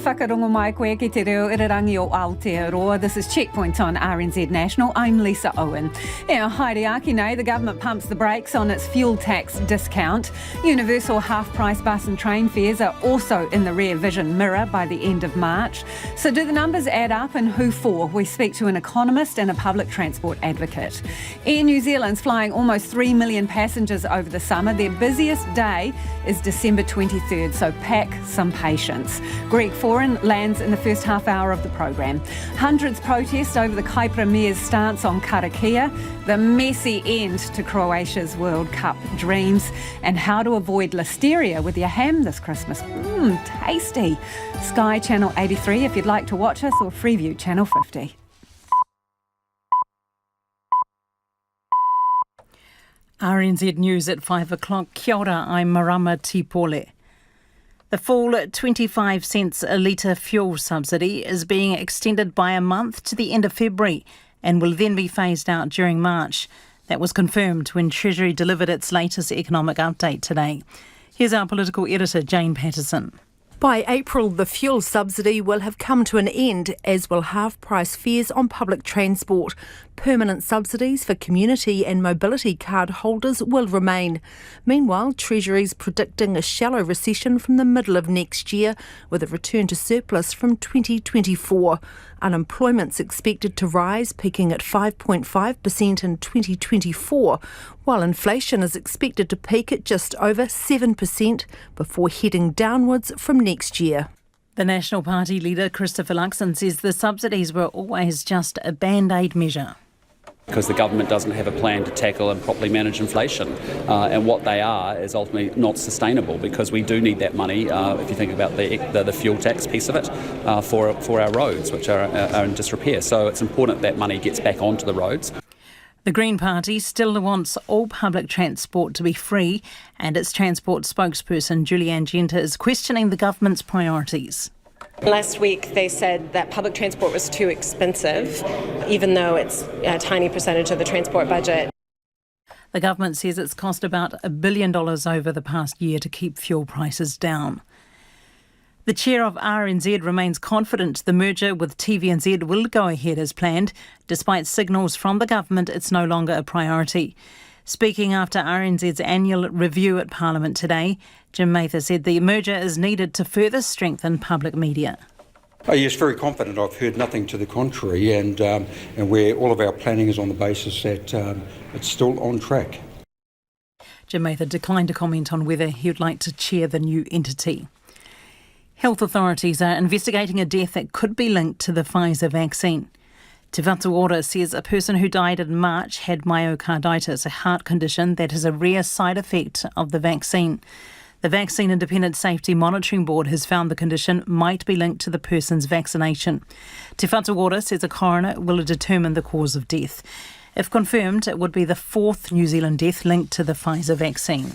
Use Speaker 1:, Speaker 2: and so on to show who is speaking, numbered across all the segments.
Speaker 1: whakarongo mai koe ki te reo irarangi o Aotearoa. This is Checkpoint on RNZ National. I'm Lisa Owen. Haere aki nei, the government pumps the brakes on its fuel tax discount. Universal half-price bus and train fares are also in the rear vision mirror by the end of March. So do the numbers add up, and who for? We speak to an economist and a public transport advocate. Air New Zealand's flying almost 3 million passengers over the summer. Their busiest day is December 23rd, so pack some patience. Greg Foran lands in the first half hour of the program. Hundreds protest over the Kaipara Mayor's stance on karakia, the messy end to Croatia's World Cup dreams, and how to avoid listeria with your ham this Christmas. Tasty. Sky Channel 83 if you'd like to watch us, or Freeview Channel 50.
Speaker 2: RNZ News at 5 o'clock. Kia ora, I'm Marama Tipole. The full 25 cents a litre fuel subsidy is being extended by a month to the end of February and will then be phased out during March. That was confirmed when Treasury delivered its latest economic update today. Here's our political editor, Jane Patterson.
Speaker 3: By April, the fuel subsidy will have come to an end, as will half-price fares on public transport. Permanent subsidies for community and mobility card holders will remain. Meanwhile, Treasury's predicting a shallow recession from the middle of next year, with a return to surplus from 2024. Unemployment's expected to rise, peaking at 5.5% in 2024, while inflation is expected to peak at just over 7% before heading downwards from next year.
Speaker 2: The National Party leader, Christopher Luxon, says the subsidies were always just a band-aid measure.
Speaker 4: Because the government doesn't have a plan to tackle and properly manage inflation. And what they are is ultimately not sustainable, because we do need that money, if you think about the fuel tax piece of it, for our roads, which are in disrepair. So it's important that money gets back onto the roads.
Speaker 2: The Green Party still wants all public transport to be free, and its transport spokesperson, Julianne Genter, is questioning the government's priorities.
Speaker 5: Last week they said that public transport was too expensive, even though it's a tiny percentage of the transport budget.
Speaker 2: The government says it's cost about $1 billion over the past year to keep fuel prices down. The chair of RNZ remains confident the merger with TVNZ will go ahead as planned, despite signals from the government it's no longer a priority. Speaking after RNZ's annual review at Parliament today, Jim Mather said the merger is needed to further strengthen public media.
Speaker 6: Yes, very confident. I've heard nothing to the contrary, and where all of our planning is on the basis that it's still on track.
Speaker 2: Jim Mather declined to comment on whether he would like to chair the new entity. Health authorities are investigating a death that could be linked to the Pfizer vaccine. Te Whatu Ora says a person who died in March had myocarditis, a heart condition that is a rare side effect of the vaccine. The Vaccine Independent Safety Monitoring Board has found the condition might be linked to the person's vaccination. Te Whatu Ora says a coroner will determine the cause of death. If confirmed, it would be the fourth New Zealand death linked to the Pfizer vaccine.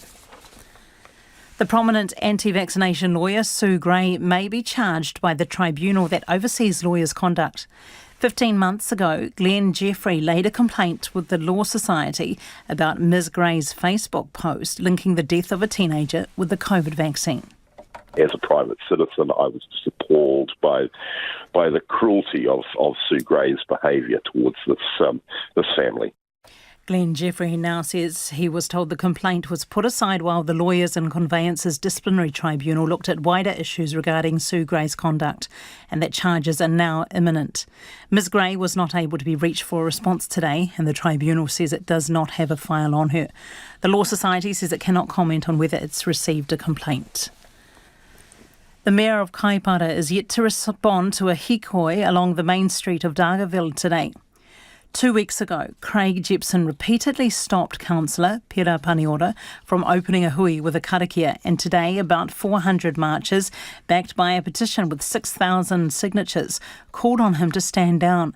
Speaker 2: The prominent anti-vaccination lawyer Sue Gray may be charged by the tribunal that oversees lawyers' conduct. 15 months ago, Glenn Jeffrey laid a complaint with the Law Society about Ms Gray's Facebook post linking the death of a teenager with the COVID vaccine.
Speaker 7: As a private citizen, I was just appalled by the cruelty of Sue Gray's behaviour towards this family.
Speaker 2: Glenn Jeffrey now says he was told the complaint was put aside while the Lawyers and Conveyances Disciplinary Tribunal looked at wider issues regarding Sue Gray's conduct, and that charges are now imminent. Ms Gray was not able to be reached for a response today, and the tribunal says it does not have a file on her. The Law Society says it cannot comment on whether it's received a complaint. The Mayor of Kaipara is yet to respond to a hikoi along the main street of Dargaville today. 2 weeks ago, Craig Jepson repeatedly stopped Councillor Pera Paniora from opening a hui with a karakia, and today about 400 marchers, backed by a petition with 6,000 signatures, called on him to stand down.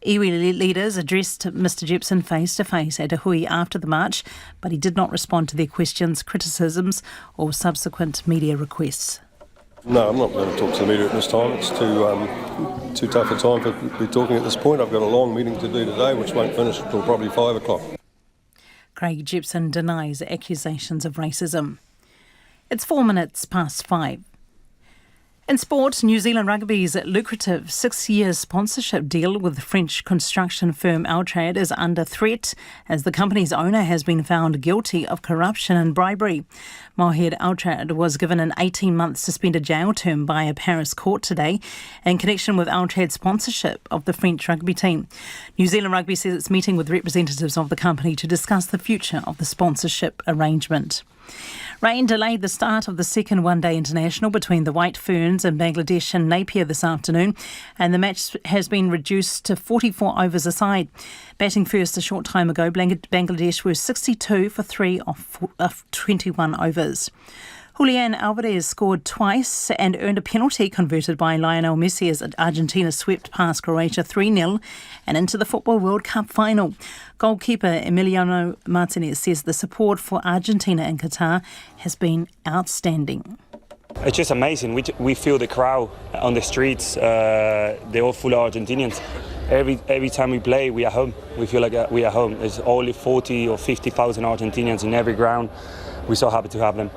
Speaker 2: Iwi leaders addressed Mr Jepson face-to-face at a hui after the march, but he did not respond to their questions, criticisms or subsequent media requests.
Speaker 8: No, I'm not going to talk to the media at this time. It's too tough a time for be talking at this point. I've got a long meeting to do today, which won't finish until probably 5 o'clock.
Speaker 2: Craig Jepson denies accusations of racism. It's 4 minutes past 5. In sport, New Zealand Rugby's lucrative 6-year sponsorship deal with French construction firm Altrad is under threat as the company's owner has been found guilty of corruption and bribery. Mohamed Altrad was given an 18-month suspended jail term by a Paris court today in connection with Altrad's sponsorship of the French rugby team. New Zealand Rugby says it's meeting with representatives of the company to discuss the future of the sponsorship arrangement. Rain delayed the start of the second one-day international between the White Ferns and Bangladesh and Napier this afternoon, and the match has been reduced to 44 overs a side. Batting first a short time ago, Bangladesh were 62 for 3 of 21 overs. Julian Alvarez scored twice and earned a penalty converted by Lionel Messi as Argentina swept past Croatia 3-0 and into the Football World Cup final. Goalkeeper Emiliano Martinez says the support for Argentina in Qatar has been outstanding.
Speaker 9: It's just amazing. We feel the crowd on the streets. They're all full of Argentinians. Every time we play, we are home. We feel like we are home. There's only 40 or 50,000 Argentinians in every ground. We're so happy to have them.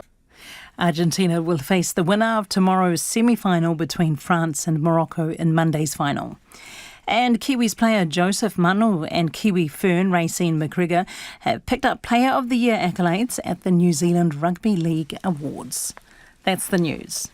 Speaker 2: Argentina will face the winner of tomorrow's semi-final between France and Morocco in Monday's final. And Kiwis player Joseph Manu and Kiwi Fern Racine McGregor have picked up Player of the Year accolades at the New Zealand Rugby League Awards. That's the news.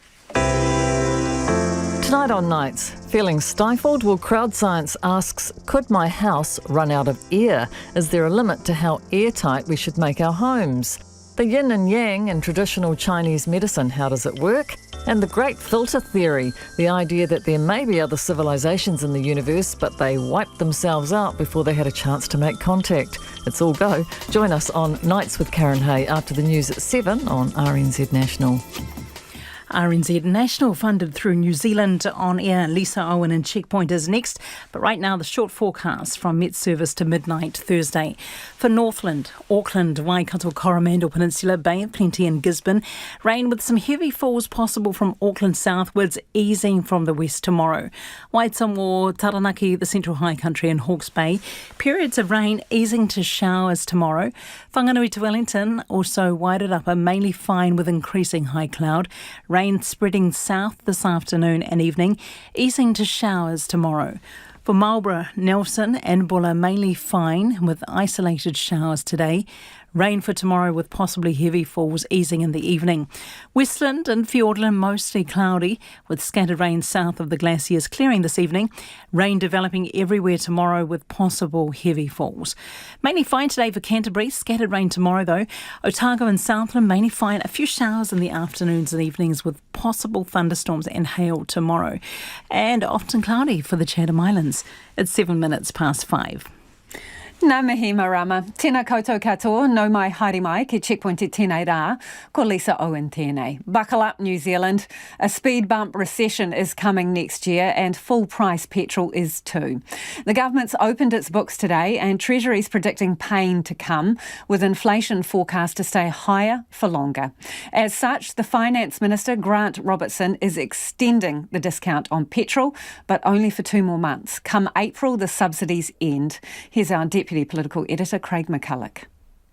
Speaker 10: Tonight on Nights, feeling stifled? Well, Crowd Science asks, could my house run out of air? Is there a limit to how airtight we should make our homes? The yin and yang in traditional Chinese medicine, how does it work? And the great filter theory, the idea that there may be other civilizations in the universe, but they wiped themselves out before they had a chance to make contact. It's all go. Join us on Nights with Karen Hay after the news at 7 on RNZ National.
Speaker 2: RNZ National, funded through New Zealand On Air. Lisa Owen and Checkpoint is next. But right now, the short forecast from Met Service to midnight Thursday. For Northland, Auckland, Waikato, Coromandel Peninsula, Bay of Plenty and Gisborne, rain with some heavy falls possible from Auckland southwards, easing from the west tomorrow. Waitangi, Taranaki, the Central High Country and Hawke's Bay, periods of rain easing to showers tomorrow. Whanganui to Wellington, also Wairarapa, mainly fine with increasing high cloud. Rain spreading south this afternoon and evening, easing to showers tomorrow. For Marlborough, Nelson and Bulla, mainly fine with isolated showers today. Rain for tomorrow with possibly heavy falls easing in the evening. Westland and Fiordland mostly cloudy with scattered rain south of the glaciers clearing this evening. Rain developing everywhere tomorrow with possible heavy falls. Mainly fine today for Canterbury. Scattered rain tomorrow though. Otago and Southland mainly fine. A few showers in the afternoons and evenings with possible thunderstorms and hail tomorrow. And often cloudy for the Chatham Islands. It's 7 minutes past 5.
Speaker 1: Nā mihi marama. Tēnā koutou katoa, no mai haere mai ki Checkpoint e tēnei rā, ko Lisa Owen tēnei. Buckle up, New Zealand. A speed bump recession is coming next year and full price petrol is too. The government's opened its books today and Treasury's predicting pain to come, with inflation forecast to stay higher for longer. As such, the Finance Minister, Grant Robertson, is extending the discount on petrol, but only for 2 more months. Come April, the subsidies end. Here's our Deputy Political Editor Craig McCulloch.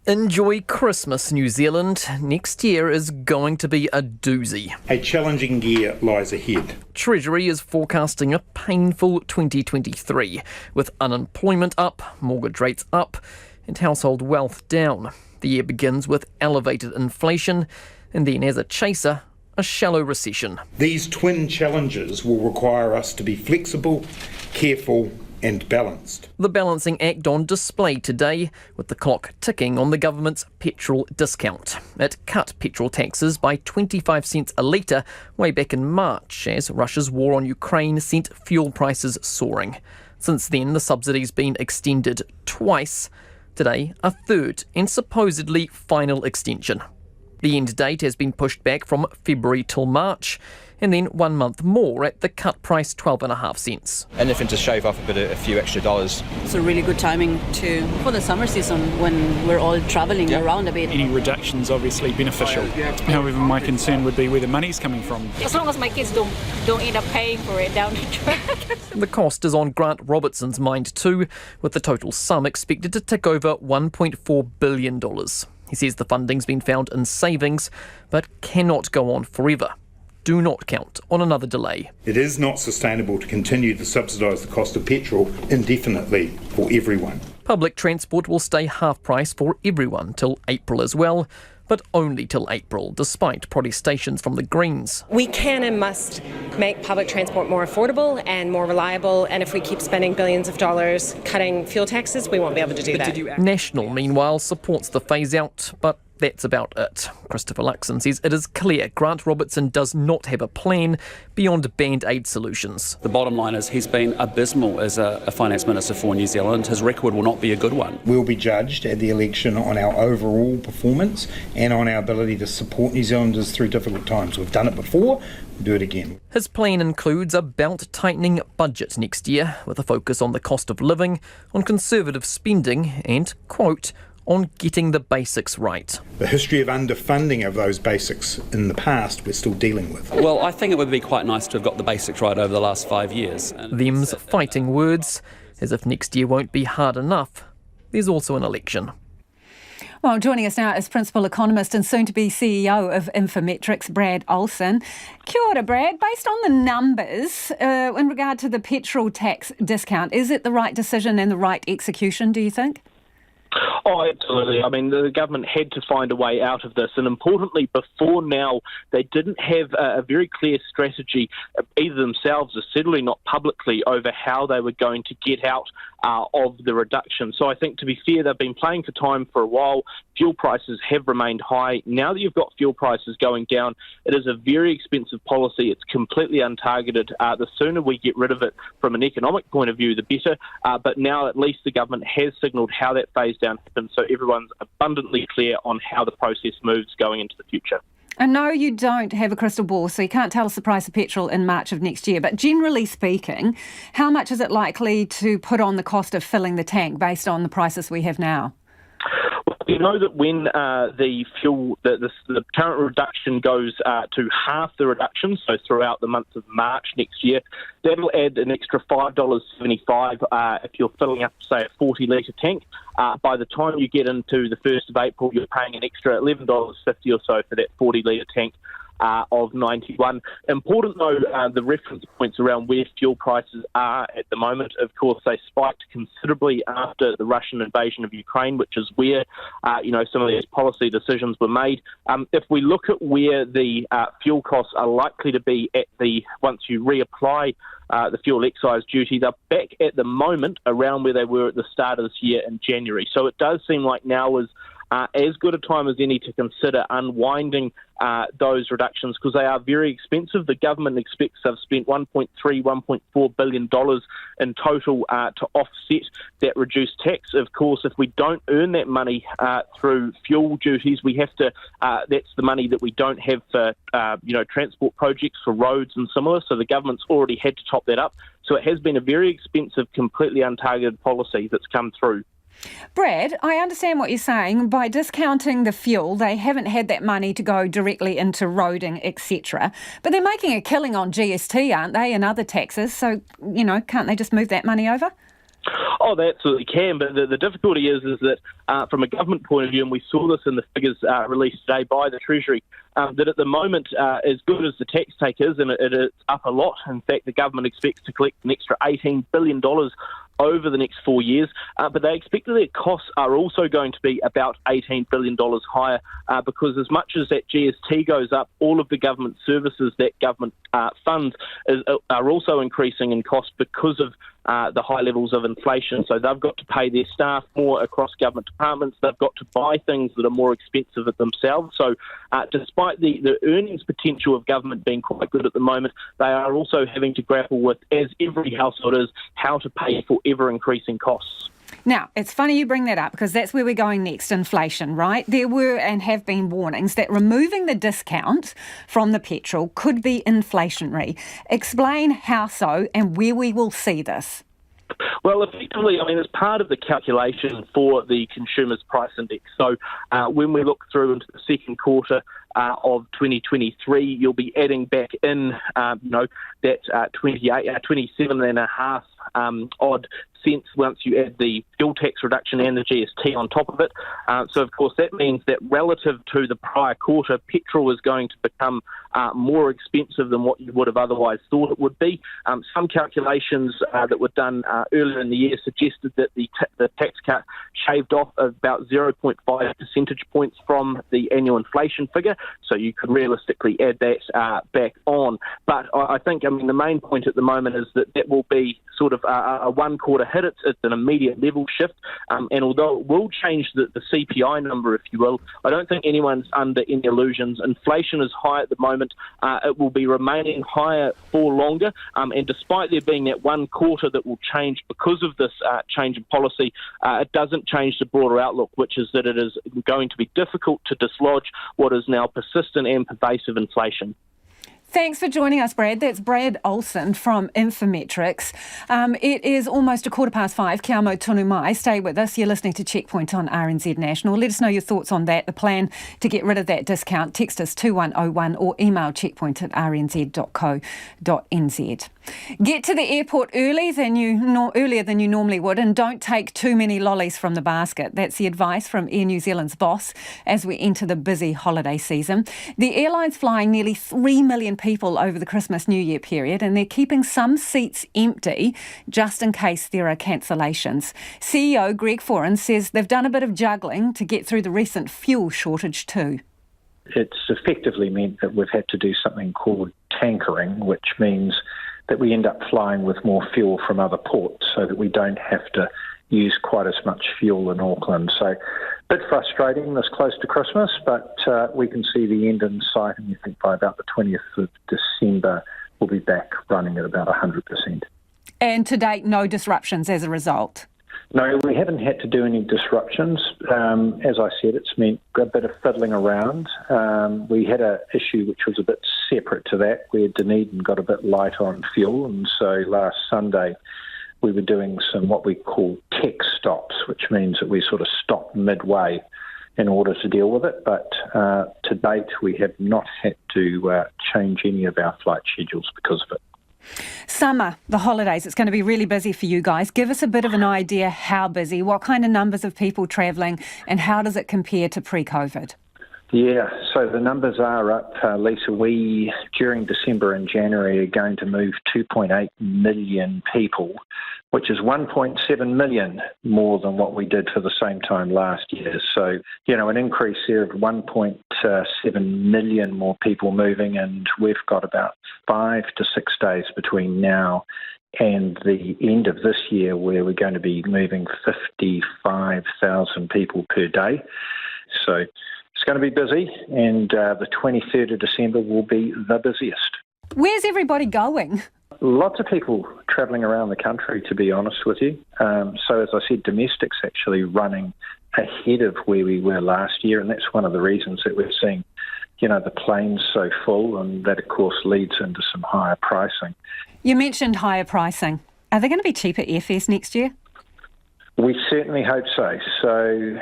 Speaker 11: Enjoy Christmas, New Zealand. Next year is going to be a doozy.
Speaker 12: A challenging year lies ahead.
Speaker 11: Treasury is forecasting a painful 2023, with unemployment up, mortgage rates up, and household wealth down. The year begins with elevated inflation, and then as a chaser, a shallow recession.
Speaker 12: These twin challenges will require us to be flexible, careful, and balanced.
Speaker 11: The balancing act on display today, with the clock ticking on the government's petrol discount. It cut petrol taxes by 25 cents a litre way back in March, as Russia's war on Ukraine sent fuel prices soaring. Since then, the subsidy's been extended twice. Today, a third and supposedly final extension. The end date has been pushed back from February till March, and then 1 month more at the cut price 12.5 cents.
Speaker 13: Anything to shave off a few extra dollars.
Speaker 14: It's a really good timing for the summer season when we're all travelling around a bit.
Speaker 15: Any reduction's obviously beneficial. However, my concern would be where the money's coming from.
Speaker 16: As long as my kids don't end up paying for it down the track.
Speaker 11: The cost is on Grant Robertson's mind too, with the total sum expected to tick over $1.4 billion. He says the funding's been found in savings, but cannot go on forever. do not count on another delay.
Speaker 12: It is not sustainable to continue to subsidise the cost of petrol indefinitely for everyone.
Speaker 11: Public transport will stay half price for everyone till April as well, but only till April, despite protestations from the Greens.
Speaker 5: We can and must make public transport more affordable and more reliable, and if we keep spending billions of dollars cutting fuel taxes, we won't be able to do that.
Speaker 11: National, meanwhile, supports the phase-out, but that's about it. Christopher Luxon says it is clear Grant Robertson does not have a plan beyond band-aid solutions.
Speaker 4: The bottom line is he's been abysmal as a finance minister for New Zealand. His record will not be a good one.
Speaker 12: We'll be judged at the election on our overall performance and on our ability to support New Zealanders through difficult times. We've done it before, we'll do it again.
Speaker 11: His plan includes a belt-tightening budget next year, with a focus on the cost of living, on conservative spending and, quote, on getting the basics right.
Speaker 12: The history of underfunding of those basics in the past we're still dealing with.
Speaker 4: Well, I think it would be quite nice to have got the basics right over the last 5 years.
Speaker 11: Them's fighting words, as if next year won't be hard enough. There's also an election.
Speaker 1: Well, joining us now is Principal Economist and soon-to-be CEO of Infometrics, Brad Olsen. Kia ora, Brad. Based on the numbers, in regard to the petrol tax discount, is it the right decision and the right execution, do you think?
Speaker 17: Oh, absolutely. I mean, the government had to find a way out of this. And importantly, before now, they didn't have a very clear strategy, either themselves or certainly not publicly, over how they were going to get out of the reduction. So I think, to be fair, they've been playing for time for a while. Fuel prices have remained high. Now that you've got fuel prices going down, it is a very expensive policy. It's completely untargeted. The sooner we get rid of it from an economic point of view, the better. But now at least the government has signalled how that phase down happens, so everyone's abundantly clear on how the process moves going into the future.
Speaker 1: I know you don't have a crystal ball, so you can't tell us the price of petrol in March of next year, but generally speaking, how much is it likely to put on the cost of filling the tank based on the prices we have now?
Speaker 17: We know that when the fuel, the current reduction goes to half the reduction, so throughout the month of March next year, that'll add an extra $5.75 if you're filling up, say, a 40-litre tank. By the time you get into the 1st of April, you're paying an extra $11.50 or so for that 40-litre tank of 91. Important, though, the reference points around where fuel prices are at the moment. Of course, they spiked considerably after the Russian invasion of Ukraine, which is where, some of these policy decisions were made. If we look at where the fuel costs are likely to be once you reapply the fuel excise duty, they're back at the moment around where they were at the start of this year in January. So it does seem like now is as good a time as any to consider unwinding those reductions, because they are very expensive. The government expects they've spent $1.4 billion in total to offset that reduced tax. Of course, if we don't earn that money through fuel duties, we have to. That's the money that we don't have for transport projects for roads and similar. So the government's already had to top that up. So it has been a very expensive, completely untargeted policy that's come through.
Speaker 1: Brad, I understand what you're saying. By discounting the fuel, they haven't had that money to go directly into roading, etc. But they're making a killing on GST, aren't they, and other taxes? So, can't they just move that money over?
Speaker 17: Oh, they absolutely can, but the difficulty is that from a government point of view, and we saw this in the figures released today by the Treasury, that at the moment, as good as the tax take is, and it is up a lot, in fact, the government expects to collect an extra $18 billion over the next 4 years, but they expect that their costs are also going to be about $18 billion higher, because as much as that GST goes up, all of the government services that government funds are also increasing in cost because of the high levels of inflation. So they've got to pay their staff more across government departments. They've got to buy things that are more expensive themselves. So despite the earnings potential of government being quite good at the moment, they are also having to grapple with, as every household is, how to pay for ever-increasing costs.
Speaker 1: Now, it's funny you bring that up because that's where we're going next, inflation, right? There were and have been warnings that removing the discount from the petrol could be inflationary. Explain how so and where we will see this.
Speaker 17: Well, effectively, it's part of the calculation for the Consumer's Price Index. So when we look through into the second quarter, of 2023, you'll be adding back in, that 27.5 odd cents once you add the fuel tax reduction and the GST on top of it. So, of course, that means that relative to the prior quarter, petrol is going to become more expensive than what you would have otherwise thought it would be. Some calculations that were done earlier in the year suggested that the tax cut shaved off about 0.5 percentage points from the annual inflation figure, so you could realistically add that back on. But I think, the main point at the moment is that will be sort of a one-quarter hit. It's an immediate level shift, and although it will change the CPI number, if you will, I don't think anyone's under any illusions. Inflation is high at the moment. It will be remaining higher for longer, and despite there being that one quarter that will change because of this change in policy, it doesn't change the broader outlook, which is that it is going to be difficult to dislodge what is now persistent and pervasive inflation.
Speaker 1: Thanks for joining us, Brad. That's Brad Olsen from Infometrics. It is almost 5:15. Kia mau tonu mai. Stay with us. You're listening to Checkpoint on RNZ National. Let us know your thoughts on that, the plan to get rid of that discount. Text us 2101 or email checkpoint@rnz.co.nz. Get to the airport earlier than you normally would, and don't take too many lollies from the basket. That's the advice from Air New Zealand's boss as we enter the busy holiday season. The airline's flying nearly 3 million people over the Christmas-New Year period, and they're keeping some seats empty just in case there are cancellations. CEO Greg Foran says they've done a bit of juggling to get through the recent fuel shortage too.
Speaker 18: It's effectively meant that we've had to do something called tankering, which means that we end up flying with more fuel from other ports so that we don't have to use quite as much fuel in Auckland. So a bit frustrating this close to Christmas, but we can see the end in sight, and we think by about the 20th of December we'll be back running at about 100%.
Speaker 1: And to date, no disruptions as a result?
Speaker 18: No, we haven't had to do any disruptions. As I said, it's meant a bit of fiddling around. We had an issue which was a bit separate to that, where Dunedin got a bit light on fuel, and so last Sunday we were doing some what we call tech stops, which means that we sort of stop midway in order to deal with it. But to date, we have not had to change any of our flight schedules because of it.
Speaker 1: Summer, the holidays, it's going to be really busy for you guys. Give us a bit of an idea how busy, what kind of numbers of people travelling, and how does it compare to pre-COVID?
Speaker 18: Yeah, so the numbers are up, Lisa. We, during December and January, are going to move 2.8 million people, which is 1.7 million more than what we did for the same time last year. So, an increase there of 1.7 million more people moving, and we've got about 5 to 6 days between now and the end of this year where we're going to be moving 55,000 people per day. So it's going to be busy, and the 23rd of December will be the busiest.
Speaker 1: Where's everybody going?
Speaker 18: Lots of people travelling around the country, to be honest with you. So as I said, domestic's actually running ahead of where we were last year, and that's one of the reasons that we're seeing, the planes so full, and that, of course, leads into some higher pricing. You
Speaker 1: mentioned higher pricing. Are there going to be cheaper airfares next year?
Speaker 18: We certainly hope so. So,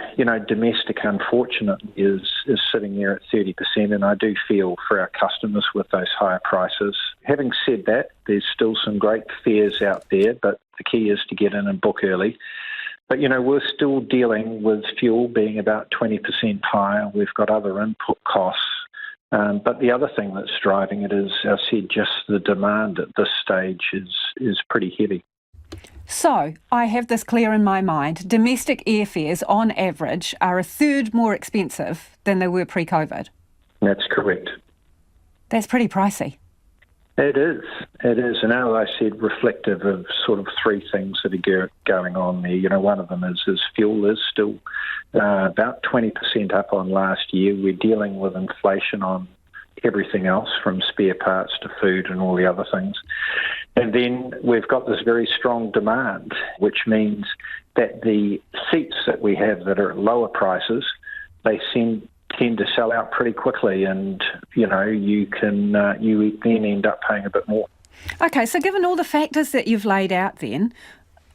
Speaker 18: domestic, unfortunately, is sitting there at 30%, and I do feel for our customers with those higher prices. Having said that, there's still some great fares out there, but the key is to get in and book early. But, we're still dealing with fuel being about 20% higher. We've got other input costs. But the other thing that's driving it is, as I said, just the demand at this stage is pretty heavy.
Speaker 1: So, I have this clear in my mind. Domestic airfares, on average, are a third more expensive than they were pre-COVID.
Speaker 18: That's correct.
Speaker 1: That's pretty pricey.
Speaker 18: It is. And as I said, reflective of sort of three things that are going on there. One of them is fuel is still about 20% up on last year. We're dealing with inflation on everything else, from spare parts to food and all the other things. And then we've got this very strong demand, which means that the seats that we have that are at lower prices, they tend to sell out pretty quickly, and you then end up paying a bit more.
Speaker 1: Okay, so given all the factors that you've laid out then,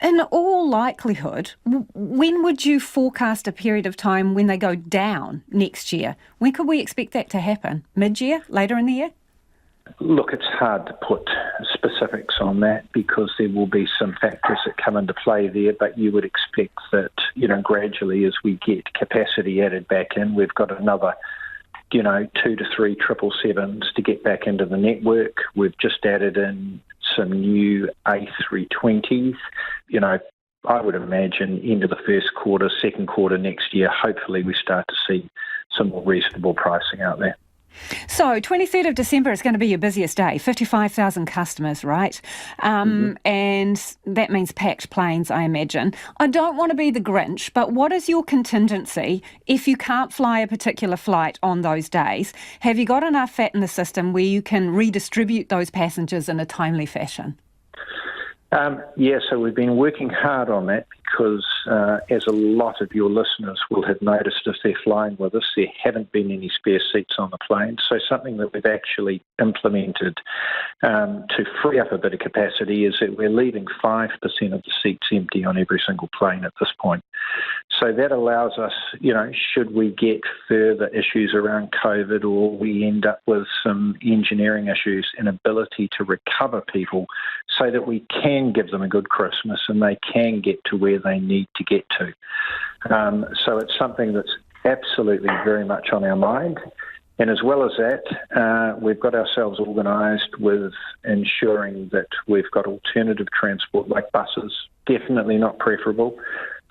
Speaker 1: In all likelihood, when would you forecast a period of time when they go down next year? When could we expect that to happen? Mid-year? Later in the year?
Speaker 18: Look, it's hard to put specifics on that because there will be some factors that come into play there, but you would expect that, gradually as we get capacity added back in, we've got another 2 to 3 777s to get back into the network. We've just added in some new A320s. I would imagine into the first quarter, second quarter next year, hopefully we start to see some more reasonable pricing out there.
Speaker 1: So 23rd of December is going to be your busiest day, 55,000 customers, right? And that means packed planes, I imagine. I don't want to be the Grinch, but what is your contingency if you can't fly a particular flight on those days? Have you got enough fat in the system where you can redistribute those passengers in a timely fashion?
Speaker 18: So we've been working hard on that because, as a lot of your listeners will have noticed if they're flying with us, there haven't been any spare seats on the plane. So something that we've actually implemented to free up a bit of capacity is that we're leaving 5% of the seats empty on every single plane at this point. So that allows us, should we get further issues around COVID or we end up with some engineering issues, an ability to recover people so that we can give them a good Christmas and they can get to where they need to get to. So it's something that's absolutely very much on our mind. And as well as that, we've got ourselves organised with ensuring that we've got alternative transport like buses, definitely not preferable,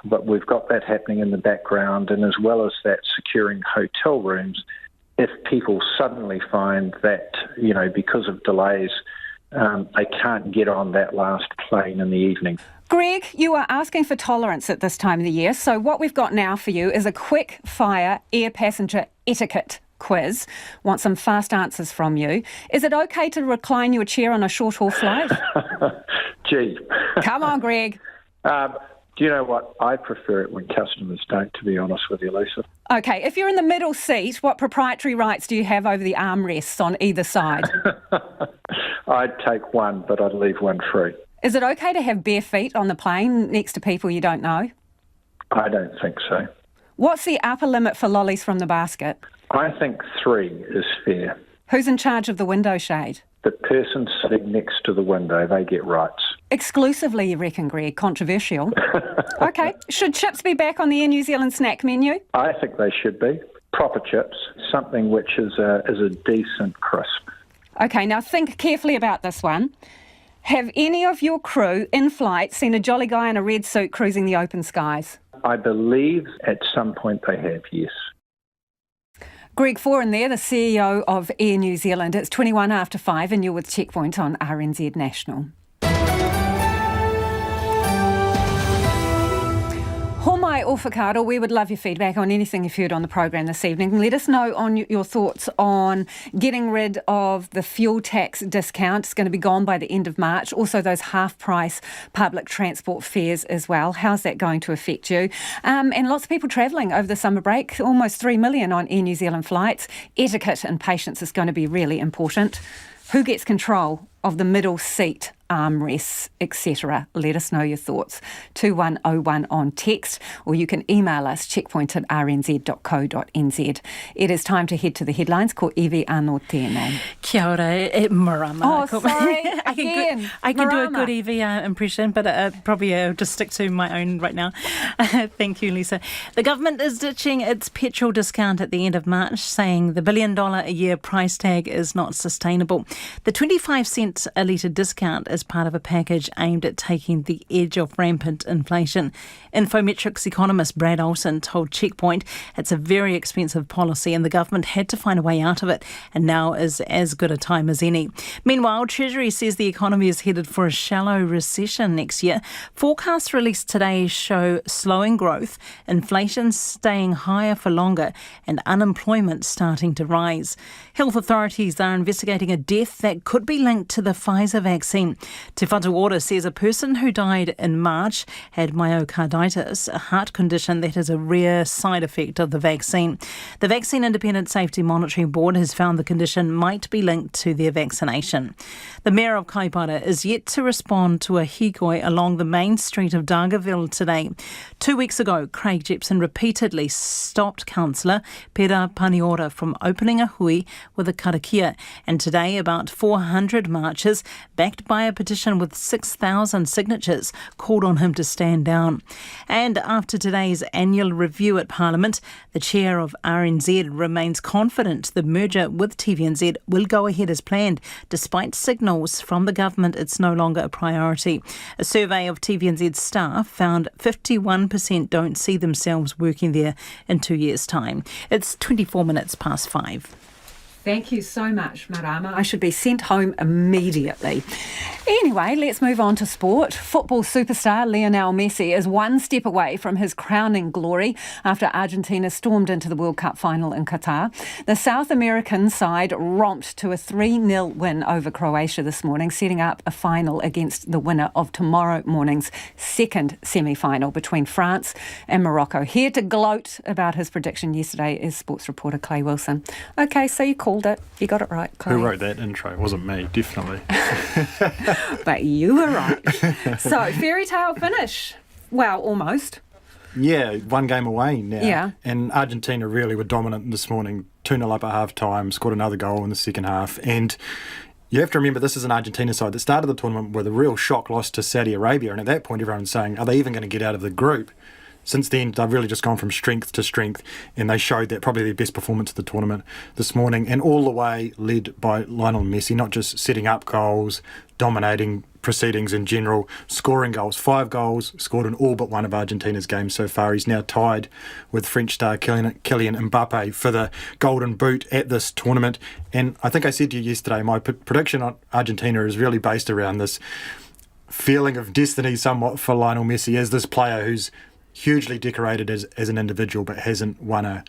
Speaker 18: but we've got that happening in the background, and as well as that, securing hotel rooms if people suddenly find that, because of delays, they can't get on that last plane in the evening.
Speaker 1: Greg, you are asking for tolerance at this time of the year, so what we've got now for you is a quick-fire air passenger etiquette quiz. Want some fast answers from you. Is it okay to recline your chair on a short-haul flight?
Speaker 18: Gee.
Speaker 1: Come on, Greg.
Speaker 18: Do you know what? I prefer it when customers don't, to be honest with you, Lisa.
Speaker 1: Okay, if you're in the middle seat, what proprietary rights do you have over the armrests on either side?
Speaker 18: I'd take one, but I'd leave one free.
Speaker 1: Is it okay to have bare feet on the plane next to people you don't know?
Speaker 18: I don't think so.
Speaker 1: What's the upper limit for lollies from the basket?
Speaker 18: I think 3 is fair.
Speaker 1: Who's in charge of the window shade?
Speaker 18: The person sitting next to the window, they get rights.
Speaker 1: Exclusively, you reckon, Greg? Controversial. Okay. Should chips be back on the Air New Zealand snack menu?
Speaker 18: I think they should be. Proper chips, something which is a decent crisp.
Speaker 1: Okay, now think carefully about this one. Have any of your crew in flight seen a jolly guy in a red suit cruising the open skies?
Speaker 18: I believe at some point they have, yes.
Speaker 1: Greg Foran there, the CEO of Air New Zealand. It's 21 after 5 and you're with Checkpoint on RNZ National. Homai Ofakaro, we would love your feedback on anything you've heard on the program this evening. Let us know on your thoughts on getting rid of the fuel tax discount. It's going to be gone by the end of March. Also those half-price public transport fares as well. How's that going to affect you? And lots of people travelling over the summer break, almost 3 million on Air New Zealand flights. Etiquette and patience is going to be really important. Who gets control of the middle seat armrests, etc. Let us know your thoughts. 2101 on text, or you can email us checkpoint@rnz.co.nz. It is time to head to the headlines. Ko Evie Anō tēnei.
Speaker 2: Kia ora, marama.
Speaker 1: Oh, sorry, again.
Speaker 2: I can do a good Evie impression, but probably I'll just stick to my own right now. Thank you, Lisa. The government is ditching its petrol discount at the end of March, saying the $1 billion a year price tag is not sustainable. The 25 cents a litre discount is part of a package aimed at taking the edge off rampant inflation. Infometrics economist Brad Olsen told Checkpoint it's a very expensive policy and the government had to find a way out of it, and now is as good a time as any. Meanwhile, Treasury says the economy is headed for a shallow recession next year. Forecasts released today show slowing growth, inflation staying higher for longer, and unemployment starting to rise. Health authorities are investigating a death that could be linked to the Pfizer vaccine. Te Whatu Ora says a person who died in March had myocarditis, a heart condition that is a rare side effect of the vaccine. The Vaccine Independent Safety Monitoring Board has found the condition might be linked to their vaccination. The Mayor of Kaipara is yet to respond to a hikoi along the main street of Dargaville today. 2 weeks ago, Craig Jepson repeatedly stopped Councillor Pera Paniora from opening a hui with a karakia, and today about 400 marchers, backed by a petition with 6,000 signatures, called on him to stand down. And after today's annual review at Parliament, the chair of RNZ remains confident the merger with TVNZ will go ahead as planned, despite signals from the government it's no longer a priority. A survey of TVNZ staff found 51% don't see themselves working there in 2 years' time. It's 24 minutes past 5.
Speaker 1: Thank you so much, Marama. I should be sent home immediately. Anyway, let's move on to sport. Football superstar Lionel Messi is one step away from his crowning glory after Argentina stormed into the World Cup final in Qatar. The South American side romped to a 3-0 win over Croatia this morning, setting up a final against the winner of tomorrow morning's second semi-final between France and Morocco. Here to gloat about his prediction yesterday is sports reporter Clay Wilson. OK, so you called it. You got it right, Clay.
Speaker 19: Who wrote that intro? It wasn't me, definitely.
Speaker 1: But you were right. So, fairy tale finish. Well, almost.
Speaker 19: Yeah, one game away now.
Speaker 1: Yeah.
Speaker 19: And Argentina really were dominant this morning. 2-0 up at half-time, scored another goal in the second half. And you have to remember this is an Argentina side that started the tournament with a real shock loss to Saudi Arabia. And at that point, everyone's saying, are they even going to get out of the group? Since then, they've really just gone from strength to strength, and they showed that probably their best performance of the tournament this morning, and all the way led by Lionel Messi, not just setting up goals, dominating proceedings in general, scoring goals. 5 goals scored in all but one of Argentina's games so far. He's now tied with French star Kylian Mbappe for the Golden Boot at this tournament. And I think I said to you yesterday, my prediction on Argentina is really based around this feeling of destiny somewhat for Lionel Messi as this player who's hugely decorated as an individual but hasn't won a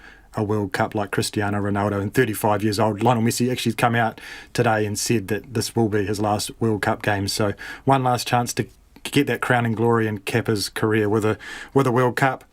Speaker 19: World Cup like Cristiano Ronaldo, and 35 years old. Lionel Messi actually come out today and said that this will be his last World Cup game. So one last chance to get that crowning glory and cap his career with a World Cup.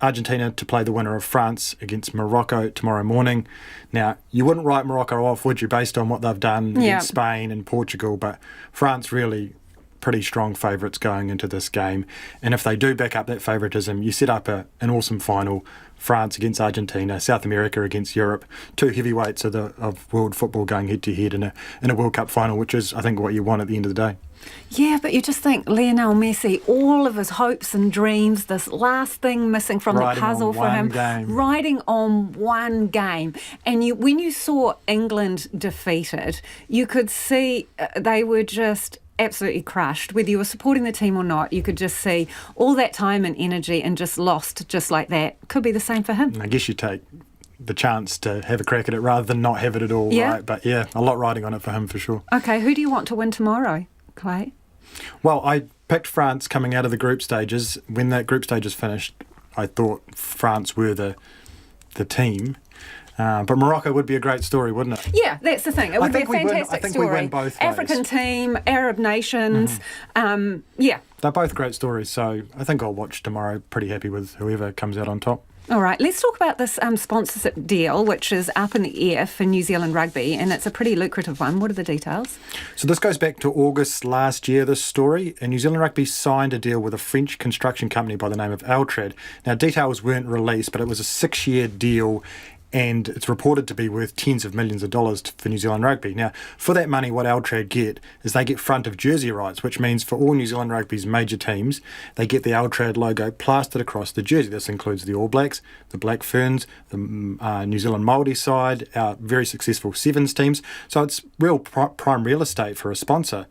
Speaker 19: Argentina to play the winner of France against Morocco tomorrow morning. Now, you wouldn't write Morocco off, would you, based on what they've done against Spain and Portugal, but France really pretty strong favourites going into this game, and if they do back up that favouritism, you set up an awesome final. France against Argentina, South America against Europe, 2 heavyweights of world football going head to head in a World Cup final, which is I think what you want at the end of the day.
Speaker 1: Yeah, but you just think Lionel Messi, all of his hopes and dreams, this last thing missing from the puzzle for him, riding on one game. And when you saw England defeated, you could see they were just absolutely crushed. Whether you were supporting the team or not, you could just see all that time and energy and just lost just like that. Could be the same for him.
Speaker 19: I guess you take the chance to have a crack at it rather than not have it at all, right? But yeah, a lot riding on it for him for sure.
Speaker 1: Okay, who do you want to win tomorrow, Clay?
Speaker 19: Well, I picked France coming out of the group stages. When that group stage is finished, I thought France were the team. But Morocco would be a great story, wouldn't it?
Speaker 1: Yeah, that's the thing. It would be a fantastic story.
Speaker 19: We win both ways.
Speaker 1: African team, Arab nations, yeah.
Speaker 19: They're both great stories, so I think I'll watch tomorrow. Pretty happy with whoever comes out on top.
Speaker 1: All right, let's talk about this sponsorship deal, which is up in the air for New Zealand Rugby, and it's a pretty lucrative one. What are the details?
Speaker 19: So this goes back to August last year, this story, and New Zealand Rugby signed a deal with a French construction company by the name of Altrad. Now, details weren't released, but it was a 6-year deal, and it's reported to be worth tens of millions of dollars for New Zealand Rugby. Now, for that money, what Altrad get is they get front of jersey rights, which means for all New Zealand Rugby's major teams, they get the Altrad logo plastered across the jersey. This includes the All Blacks, the Black Ferns, the New Zealand Māori side, our very successful Sevens teams. So it's real prime real estate for a sponsor.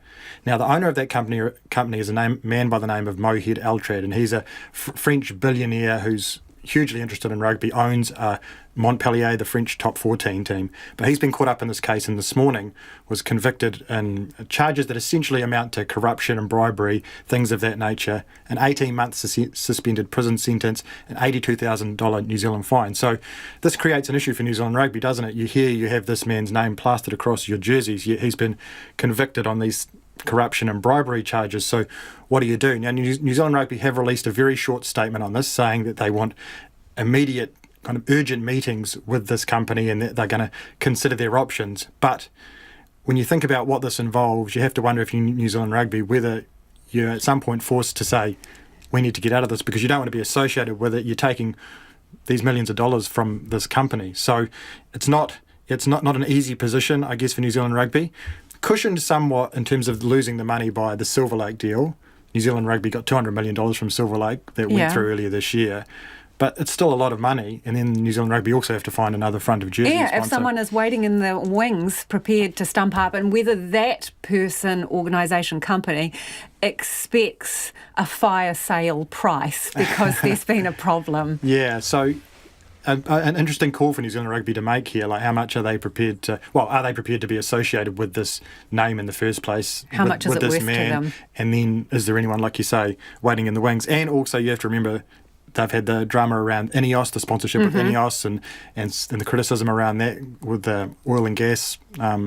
Speaker 19: Now, the owner of that company is a man by the name of Mohamed Altrad, and he's a French billionaire who's hugely interested in rugby, owns Montpellier, the French top 14 team. But he's been caught up in this case, and this morning was convicted in charges that essentially amount to corruption and bribery, things of that nature, an 18-month suspended prison sentence, an $82,000 New Zealand fine. So this creates an issue for New Zealand Rugby, doesn't it? You have this man's name plastered across your jerseys, yet he's been convicted on these corruption and bribery charges. So what do you do? Now, New Zealand Rugby have released a very short statement on this, saying that they want immediate kind of urgent meetings with this company and that they're going to consider their options. But when you think about what this involves, you have to wonder if you're New Zealand Rugby, whether you're at some point forced to say, we need to get out of this, because you don't want to be associated with it. You're taking these millions of dollars from this company. So it's not an easy position, I guess, for New Zealand Rugby. Cushioned somewhat in terms of losing the money by the Silver Lake deal. New Zealand Rugby got $200 million from Silver Lake that went through earlier this year. But it's still a lot of money, and then New Zealand Rugby also have to find another front of jersey sponsor.
Speaker 1: If someone is waiting in the wings, prepared to stump up, and whether that person, organisation, company expects a fire sale price because there's been a problem.
Speaker 19: Yeah, so an interesting call for New Zealand Rugby to make here. Like, how much are they prepared to? Well, are they prepared to be associated with this name in the first place?
Speaker 1: How much is it worth to them?
Speaker 19: And then, is there anyone, like you say, waiting in the wings? And also, you have to remember, they've had the drama around INEOS, the sponsorship of INEOS, and the criticism around that with the oil and gas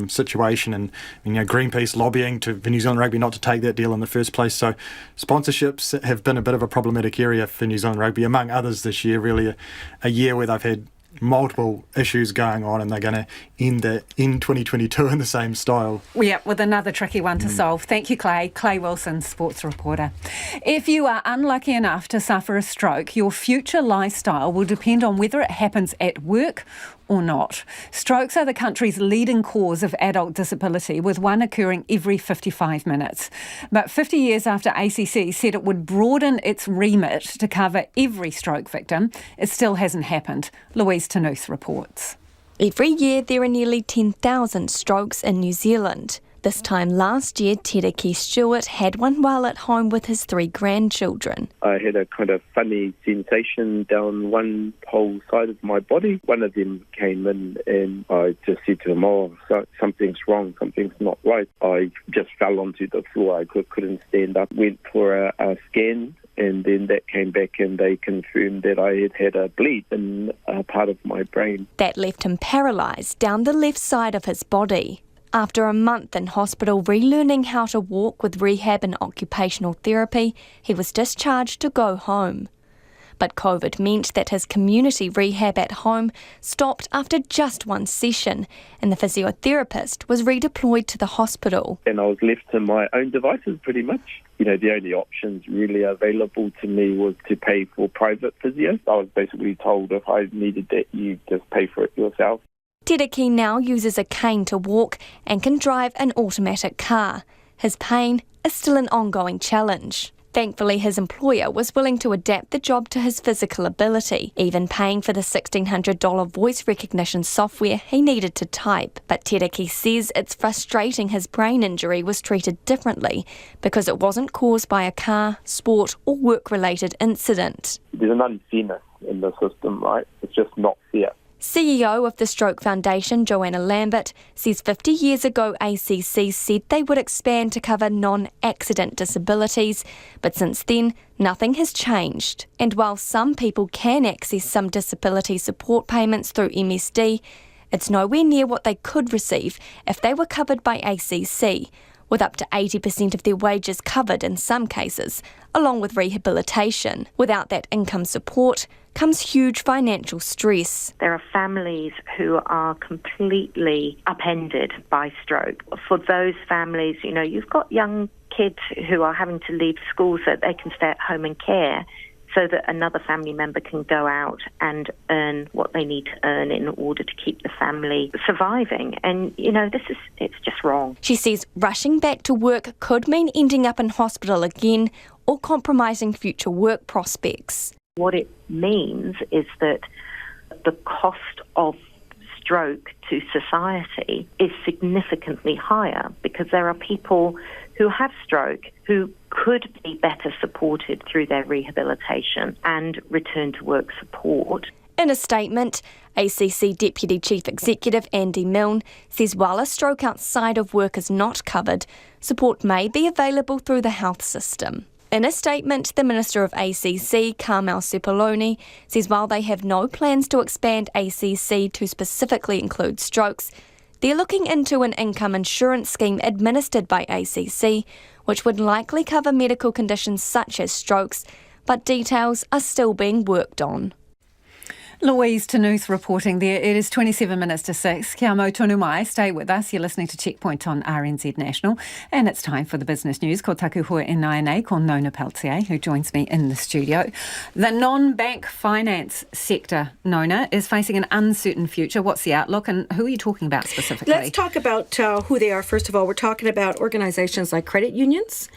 Speaker 19: situation, and Greenpeace lobbying for New Zealand Rugby not to take that deal in the first place. So sponsorships have been a bit of a problematic area for New Zealand Rugby, among others this year. Really a year where they've had multiple issues going on, and they're going to end 2022 in the same style.
Speaker 1: Yeah, with another tricky one to solve. Thank you, Clay. Clay Wilson, sports reporter. If you are unlucky enough to suffer a stroke, your future lifestyle will depend on whether it happens at work or not. Strokes are the country's leading cause of adult disability, with one occurring every 55 minutes. But 50 years after ACC said it would broaden its remit to cover every stroke victim, it still hasn't happened. Louise Tanuth reports.
Speaker 20: Every year there are nearly 10,000 strokes in New Zealand. This time last year, Tereki Stewart had one while at home with his 3 grandchildren.
Speaker 21: I had a kind of funny sensation down one whole side of my body. One of them came in and I just said to him, something's wrong, something's not right. I just fell onto the floor. I couldn't stand up. Went for a scan, and then that came back and they confirmed that I had a bleed in a part of my brain.
Speaker 20: That left him paralysed down the left side of his body. After a month in hospital relearning how to walk with rehab and occupational therapy, he was discharged to go home. But COVID meant that his community rehab at home stopped after just one session, and the physiotherapist was redeployed to the hospital.
Speaker 21: And I was left to my own devices pretty much. The only options really available to me was to pay for private physio. I was basically told if I needed that, you just pay for it yourself.
Speaker 20: Tereki now uses a cane to walk and can drive an automatic car. His pain is still an ongoing challenge. Thankfully, his employer was willing to adapt the job to his physical ability, even paying for the $1,600 voice recognition software he needed to type. But Tereki says it's frustrating his brain injury was treated differently because it wasn't caused by a car, sport or work-related incident.
Speaker 21: There's an unfairness in the system, right? It's just not fair.
Speaker 20: CEO of the Stroke Foundation, Joanna Lambert, says 50 years ago ACC said they would expand to cover non-accident disabilities, but since then nothing has changed. And while some people can access some disability support payments through MSD, it's nowhere near what they could receive if they were covered by ACC, with up to 80% of their wages covered in some cases, along with rehabilitation. Without that income support comes huge financial stress.
Speaker 22: There are families who are completely upended by stroke. For those families, you've got young kids who are having to leave school so that they can stay at home and care, so that another family member can go out and earn what they need to earn in order to keep the family surviving. And, it's just wrong.
Speaker 20: She says rushing back to work could mean ending up in hospital again or compromising future work prospects.
Speaker 22: What it means is that the cost of stroke to society is significantly higher because there are people who have stroke who could be better supported through their rehabilitation and return to work support.
Speaker 20: In a statement, ACC Deputy Chief Executive Andy Milne says while a stroke outside of work is not covered, support may be available through the health system. In a statement, the Minister of ACC, Carmel Sepuloni, says while they have no plans to expand ACC to specifically include strokes, They're looking into an income insurance scheme administered by ACC, which would likely cover medical conditions such as strokes, but details are still being worked on.
Speaker 1: Louise Tanuth reporting there. It is 27 minutes to 6. Kia mau tonu mai. Stay with us. You're listening to Checkpoint on RNZ National. And it's time for the business news. Ko taku hoa e nai ko Nona Peltier, who joins me in the studio. The non-bank finance sector, Nona, is facing an uncertain future. What's the outlook and who are you talking about specifically?
Speaker 3: Let's talk about who they are. First of all, we're talking about organisations like credit unions,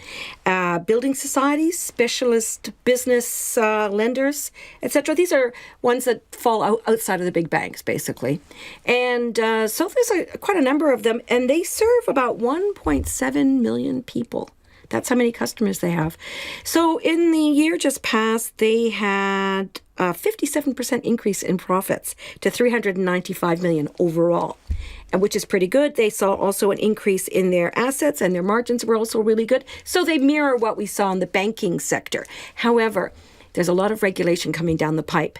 Speaker 3: building societies, specialist business lenders, etc. These are ones that fall outside of the big banks, basically. And so there's quite a number of them, and they serve about 1.7 million people. That's how many customers they have. So in the year just past, they had a 57% increase in profits to $395 million overall, which is pretty good. They saw also an increase in their assets, and their margins were also really good. So they mirror what we saw in the banking sector. However, there's a lot of regulation coming down the pipe.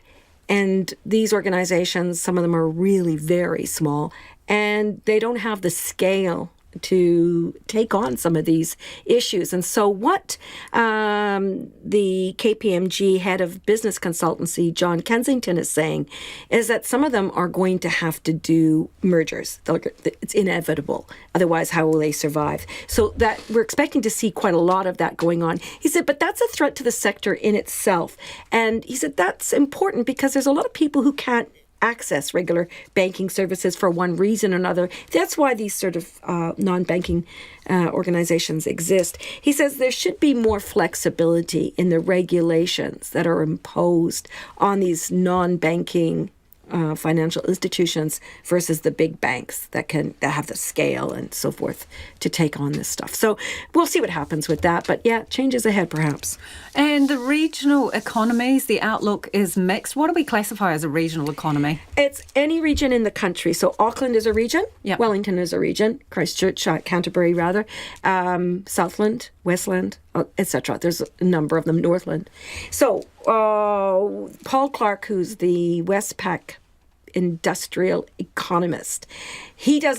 Speaker 3: And these organizations, some of them are really very small, and they don't have the scale to take on some of these issues. And so what the KPMG head of business consultancy, John Kensington, is saying is that some of them are going to have to do mergers. It's inevitable. Otherwise, how will they survive? So that we're expecting to see quite a lot of that going on. He said, but that's a threat to the sector in itself. And he said that's important because there's a lot of people who can't access regular banking services for one reason or another. That's why these sort of non-banking organizations exist. He says there should be more flexibility in the regulations that are imposed on these non-banking financial institutions versus the big banks that have the scale and so forth to take on this stuff. So we'll see what happens with that. But yeah, changes ahead perhaps.
Speaker 1: And the regional economies, the outlook is mixed. What do we classify as a regional economy?
Speaker 3: It's any region in the country. So Auckland is a region,
Speaker 1: yep.
Speaker 3: Wellington is a region, Christchurch, Canterbury rather, Southland, Westland, etc. There's a number of them, Northland. So Paul Clark, who's the Westpac industrial economist, he does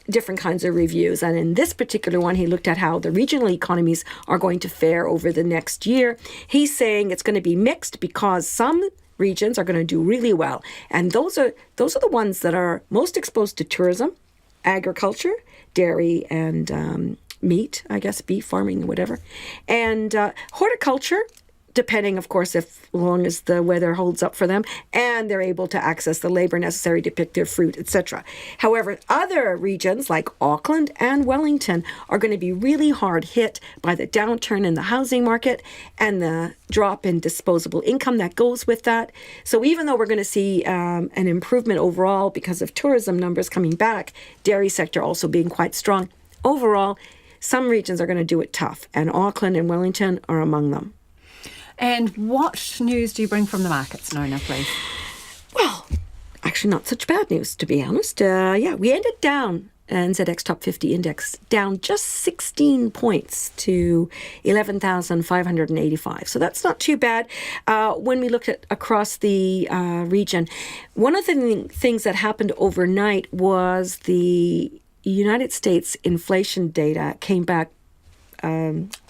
Speaker 3: different kinds of reviews, and in this particular one he looked at how the regional economies are going to fare over the next year. He's saying it's going to be mixed because some regions are going to do really well, and those are the ones that are most exposed to tourism, agriculture, dairy, and meat, I guess, beef farming, whatever, and horticulture, depending, of course, as long as the weather holds up for them and they're able to access the labor necessary to pick their fruit, etc. However, other regions like Auckland and Wellington are going to be really hard hit by the downturn in the housing market and the drop in disposable income that goes with that. So even though we're going to see an improvement overall because of tourism numbers coming back, dairy sector also being quite strong, overall, some regions are going to do it tough, and Auckland and Wellington are among them.
Speaker 1: And what news do you bring from the markets, Nona, please?
Speaker 3: Well, actually not such bad news, to be honest. We ended down, NZX Top 50 Index, down just 16 points to 11,585. So that's not too bad. When we looked at across the region, one of the things that happened overnight was the United States inflation data came back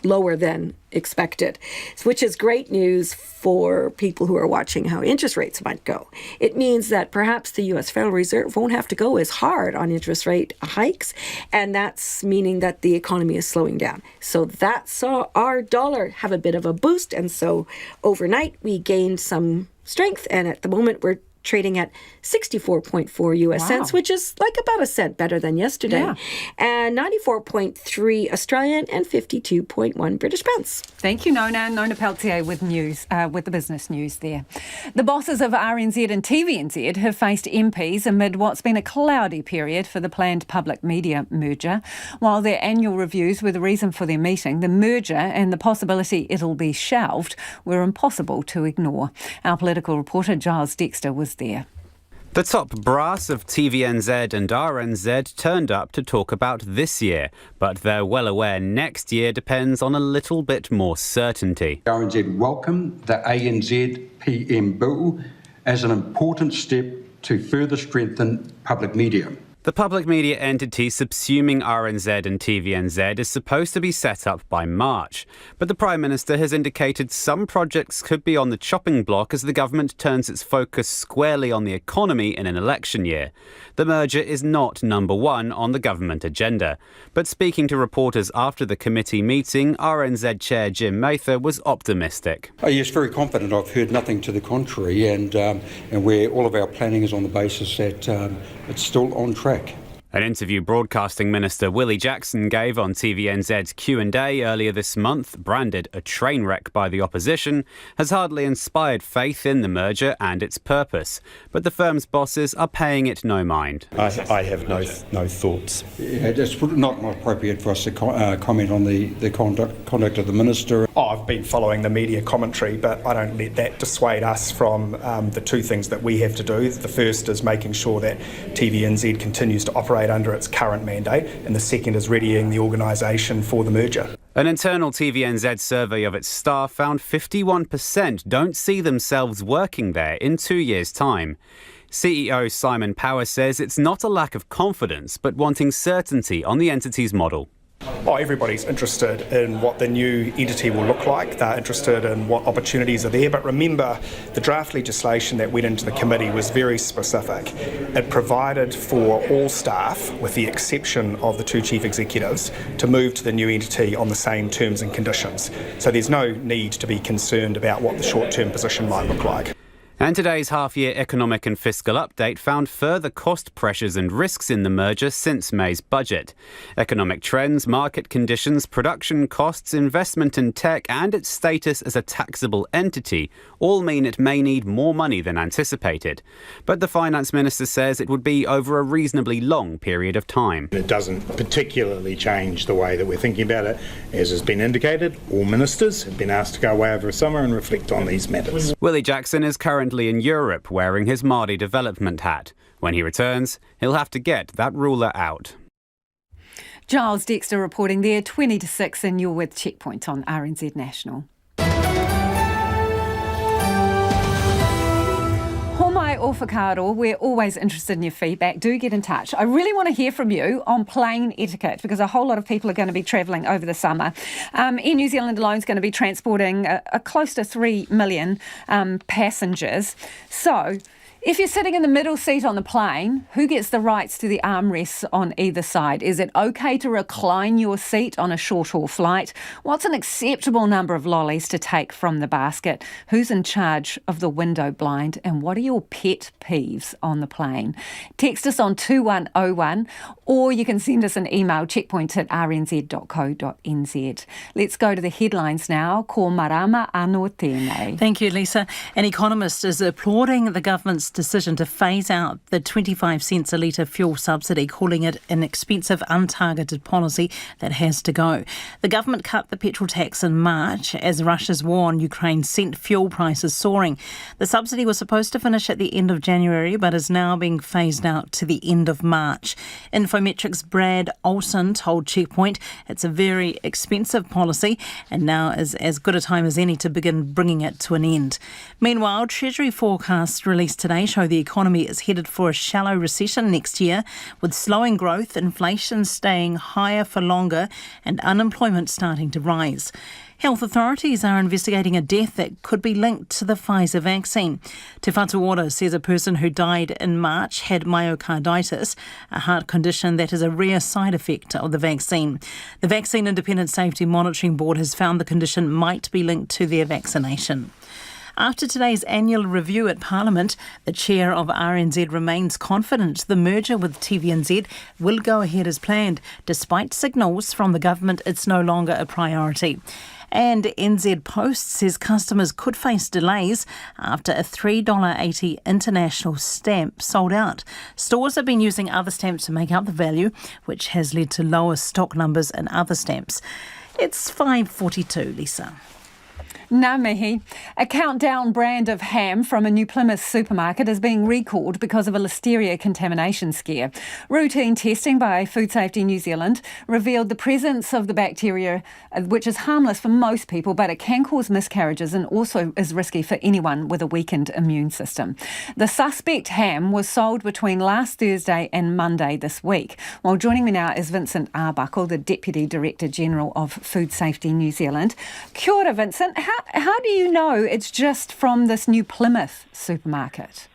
Speaker 3: lower than expected, which is great news for people who are watching how interest rates might go. It means that perhaps the U.S. Federal Reserve won't have to go as hard on interest rate hikes, and that's meaning that the economy is slowing down. So that saw our dollar have a bit of a boost, and so overnight we gained some strength, and at the moment we're trading at 64.4 US cents, which is like about a cent better than yesterday.
Speaker 1: Yeah.
Speaker 3: And 94.3 Australian and 52.1 British pence.
Speaker 1: Thank you, Nona. Nona Peltier with news, with the business news there. The bosses of RNZ and TVNZ have faced MPs amid what's been a cloudy period for the planned public media merger. While their annual reviews were the reason for their meeting, the merger and the possibility it'll be shelved were impossible to ignore. Our political reporter Giles Dexter was there.
Speaker 6: The top brass of TVNZ and RNZ turned up to talk about this year, but they're well aware next year depends on a little bit more certainty.
Speaker 23: RNZ welcome the ANZ PM bill as an important step to further strengthen public media.
Speaker 6: The public media entity subsuming RNZ and TVNZ is supposed to be set up by March, but the Prime Minister has indicated some projects could be on the chopping block as the government turns its focus squarely on the economy in an election year. The merger is not number one on the government agenda, but speaking to reporters after the committee meeting, RNZ Chair Jim Mather was optimistic.
Speaker 7: Oh, yes, very confident. I've heard nothing to the contrary, and where all of our planning is on the basis that it's still on track.
Speaker 6: An interview Broadcasting Minister Willie Jackson gave on TVNZ's Q&A earlier this month, branded a train wreck by the opposition, has hardly inspired faith in the merger and its purpose. But the firm's bosses are paying it no mind.
Speaker 8: I have no thoughts.
Speaker 7: Yeah, it's not appropriate for us to comment on the conduct of the Minister.
Speaker 9: I've been following the media commentary, but I don't let that dissuade us from the two things that we have to do. The first is making sure that TVNZ continues to operate under its current mandate, and the second is readying the organisation for the merger.
Speaker 6: An internal TVNZ survey of its staff found 51% don't see themselves working there in 2 years' time. CEO Simon Power says it's not a lack of confidence, but wanting certainty on the entity's model.
Speaker 9: Everybody's interested in what the new entity will look like. They're interested in what opportunities are there. But remember, the draft legislation that went into the committee was very specific. It provided for all staff, with the exception of the two chief executives, to move to the new entity on the same terms and conditions. So there's no need to be concerned about what the short-term position might look like.
Speaker 6: And today's half-year economic and fiscal update found further cost pressures and risks in the merger since May's budget. Economic trends, market conditions, production costs, investment in tech and its status as a taxable entity all mean it may need more money than anticipated. But the Finance Minister says it would be over a reasonably long period of time.
Speaker 12: It doesn't particularly change the way that we're thinking about it. As has been indicated, all ministers have been asked to go away over a summer and reflect on these matters.
Speaker 6: Willie Jackson is currently in Europe wearing his Māori development hat. When he returns, he'll have to get that ruler out.
Speaker 1: Giles Dexter reporting there, 20 to 6, and you're with Checkpoint on RNZ National. Homai o whakaaro, we're always interested in your feedback. Do get in touch. I really want to hear from you on plane etiquette because a whole lot of people are going to be travelling over the summer. Air New Zealand alone is going to be transporting close to 3 million passengers. So, if you're sitting in the middle seat on the plane, who gets the rights to the armrests on either side? Is it okay to recline your seat on a short-haul flight? What's an acceptable number of lollies to take from the basket? Who's in charge of the window blind? And what are your pet peeves on the plane? Text us on 2101 or you can send us an email, checkpoint@rnz.co.nz. Let's go to the headlines now. Ko marama anō tēnei.
Speaker 2: Thank you, Lisa. An economist is applauding the government's decision to phase out the 25 cents a litre fuel subsidy, calling it an expensive, untargeted policy that has to go. The government cut the petrol tax in March as Russia's war on Ukraine sent fuel prices soaring. The subsidy was supposed to finish at the end of January, but is now being phased out to the end of March. Infometrics' Brad Olsen told Checkpoint it's a very expensive policy and now is as good a time as any to begin bringing it to an end. Meanwhile, Treasury forecasts released today show the economy is headed for a shallow recession next year, with slowing growth, inflation staying higher for longer and unemployment starting to rise. Health authorities are investigating a death that could be linked to the Pfizer vaccine. Te Whatuora says a person who died in March had myocarditis, a heart condition that is a rare side effect of the vaccine. The Vaccine Independent Safety Monitoring Board has found the condition might be linked to their vaccination. After today's annual review at Parliament, the chair of RNZ remains confident the merger with TVNZ will go ahead as planned, despite signals from the government it's no longer a priority. And NZ Post says customers could face delays after a $3.80 international stamp sold out. Stores have been using other stamps to make up the value, which has led to lower stock numbers in other stamps. It's 5:42, Lisa.
Speaker 1: Ngā mihi. A Countdown brand of ham from a New Plymouth supermarket is being recalled because of a listeria contamination scare. Routine testing by Food Safety New Zealand revealed the presence of the bacteria, which is harmless for most people, but it can cause miscarriages and also is risky for anyone with a weakened immune system. The suspect ham was sold between last Thursday and Monday this week. Well, joining me now is Vincent Arbuckle, the Deputy Director General of Food Safety New Zealand. Kia ora, Vincent. How do you know it's just from this New Plymouth supermarket?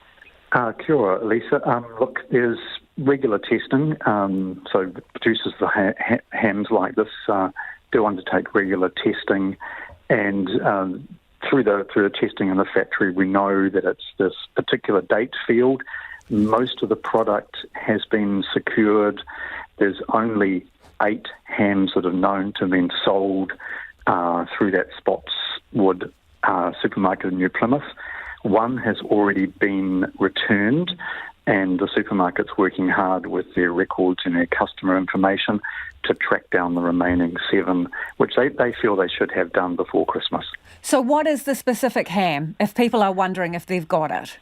Speaker 10: Kia ora, Lisa. Look, there's regular testing. So producers of hams like this do undertake regular testing, and through the testing in the factory, we know that it's this particular date field. Most of the product has been secured. There's only 8 hams that are known to have been sold through that Spotswood supermarket in New Plymouth. One has already been returned, and the supermarket's working hard with their records and their customer information to track down the remaining 7, which they feel they should have done before Christmas.
Speaker 1: So what is the specific ham, if people are wondering if they've got it?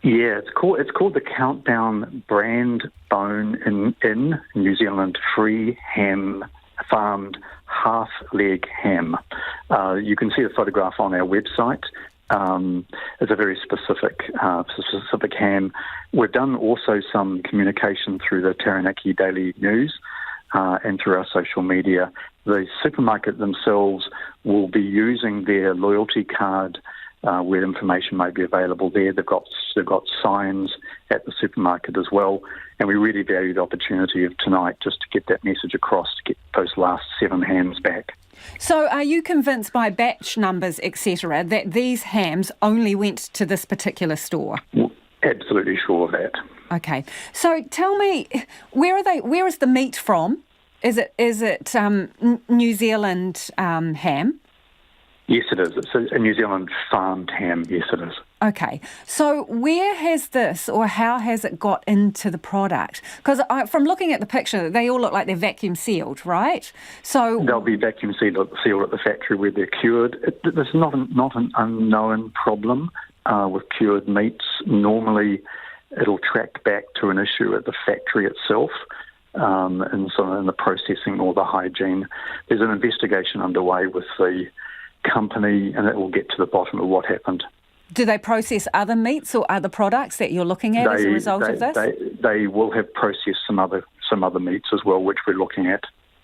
Speaker 10: Yeah, it's called the Countdown brand bone in New Zealand free ham farmed half leg ham. You can see a photograph on our website. It's a very specific ham. We've done also some communication through the Taranaki Daily News and through our social media. The supermarket themselves will be using their loyalty card where information may be available there. They've got signs at the supermarket as well, and we really value the opportunity of tonight just to get that message across, to get those last 7 hams back.
Speaker 1: So are you convinced by batch numbers, etc., that these hams only went to this particular store?
Speaker 10: Absolutely sure of that.
Speaker 1: Okay. So tell me, where is the meat from? Is it New Zealand ham?
Speaker 10: Yes, it is. It's a New Zealand farmed ham. Yes, it is.
Speaker 1: Okay. So where has this, or how has it got into the product? Because from looking at the picture, they all look like they're vacuum sealed, right? So
Speaker 10: they'll be vacuum sealed at the factory where they're cured. There's not an unknown problem with cured meats. Normally, it'll track back to an issue at the factory itself. And so in the processing or the hygiene. There's an investigation underway with the company, and it will get to the bottom of what happened.
Speaker 1: Do they process other meats or other products that you're looking at as a result of this?
Speaker 10: They will have processed some other meats as well, which we're looking at.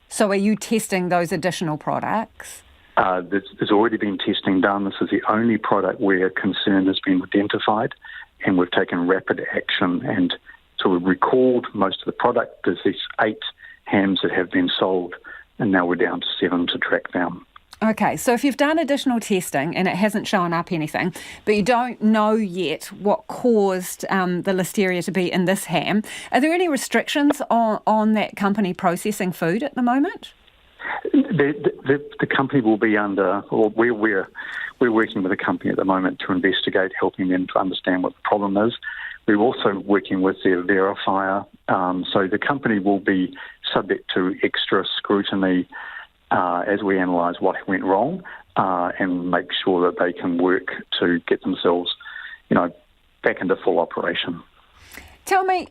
Speaker 1: So are you testing those additional products?
Speaker 10: There's already been testing done. This is the only product where concern has been identified, and we've taken rapid action, and so we've recalled most of the product. There's these 8 hams that have been sold, and now we're down to 7 to track down.
Speaker 1: Okay, so if you've done additional testing and it hasn't shown up anything, but you don't know yet what caused the listeria to be in this ham, are there any restrictions on that company processing food at the moment?
Speaker 10: The company will be under, or we're working with the company at the moment to investigate, helping them to understand what the problem is. We're also working with their verifier, so the company will be subject to extra scrutiny as we analyse what went wrong and make sure that they can work to get themselves, back into full operation.
Speaker 1: Tell me,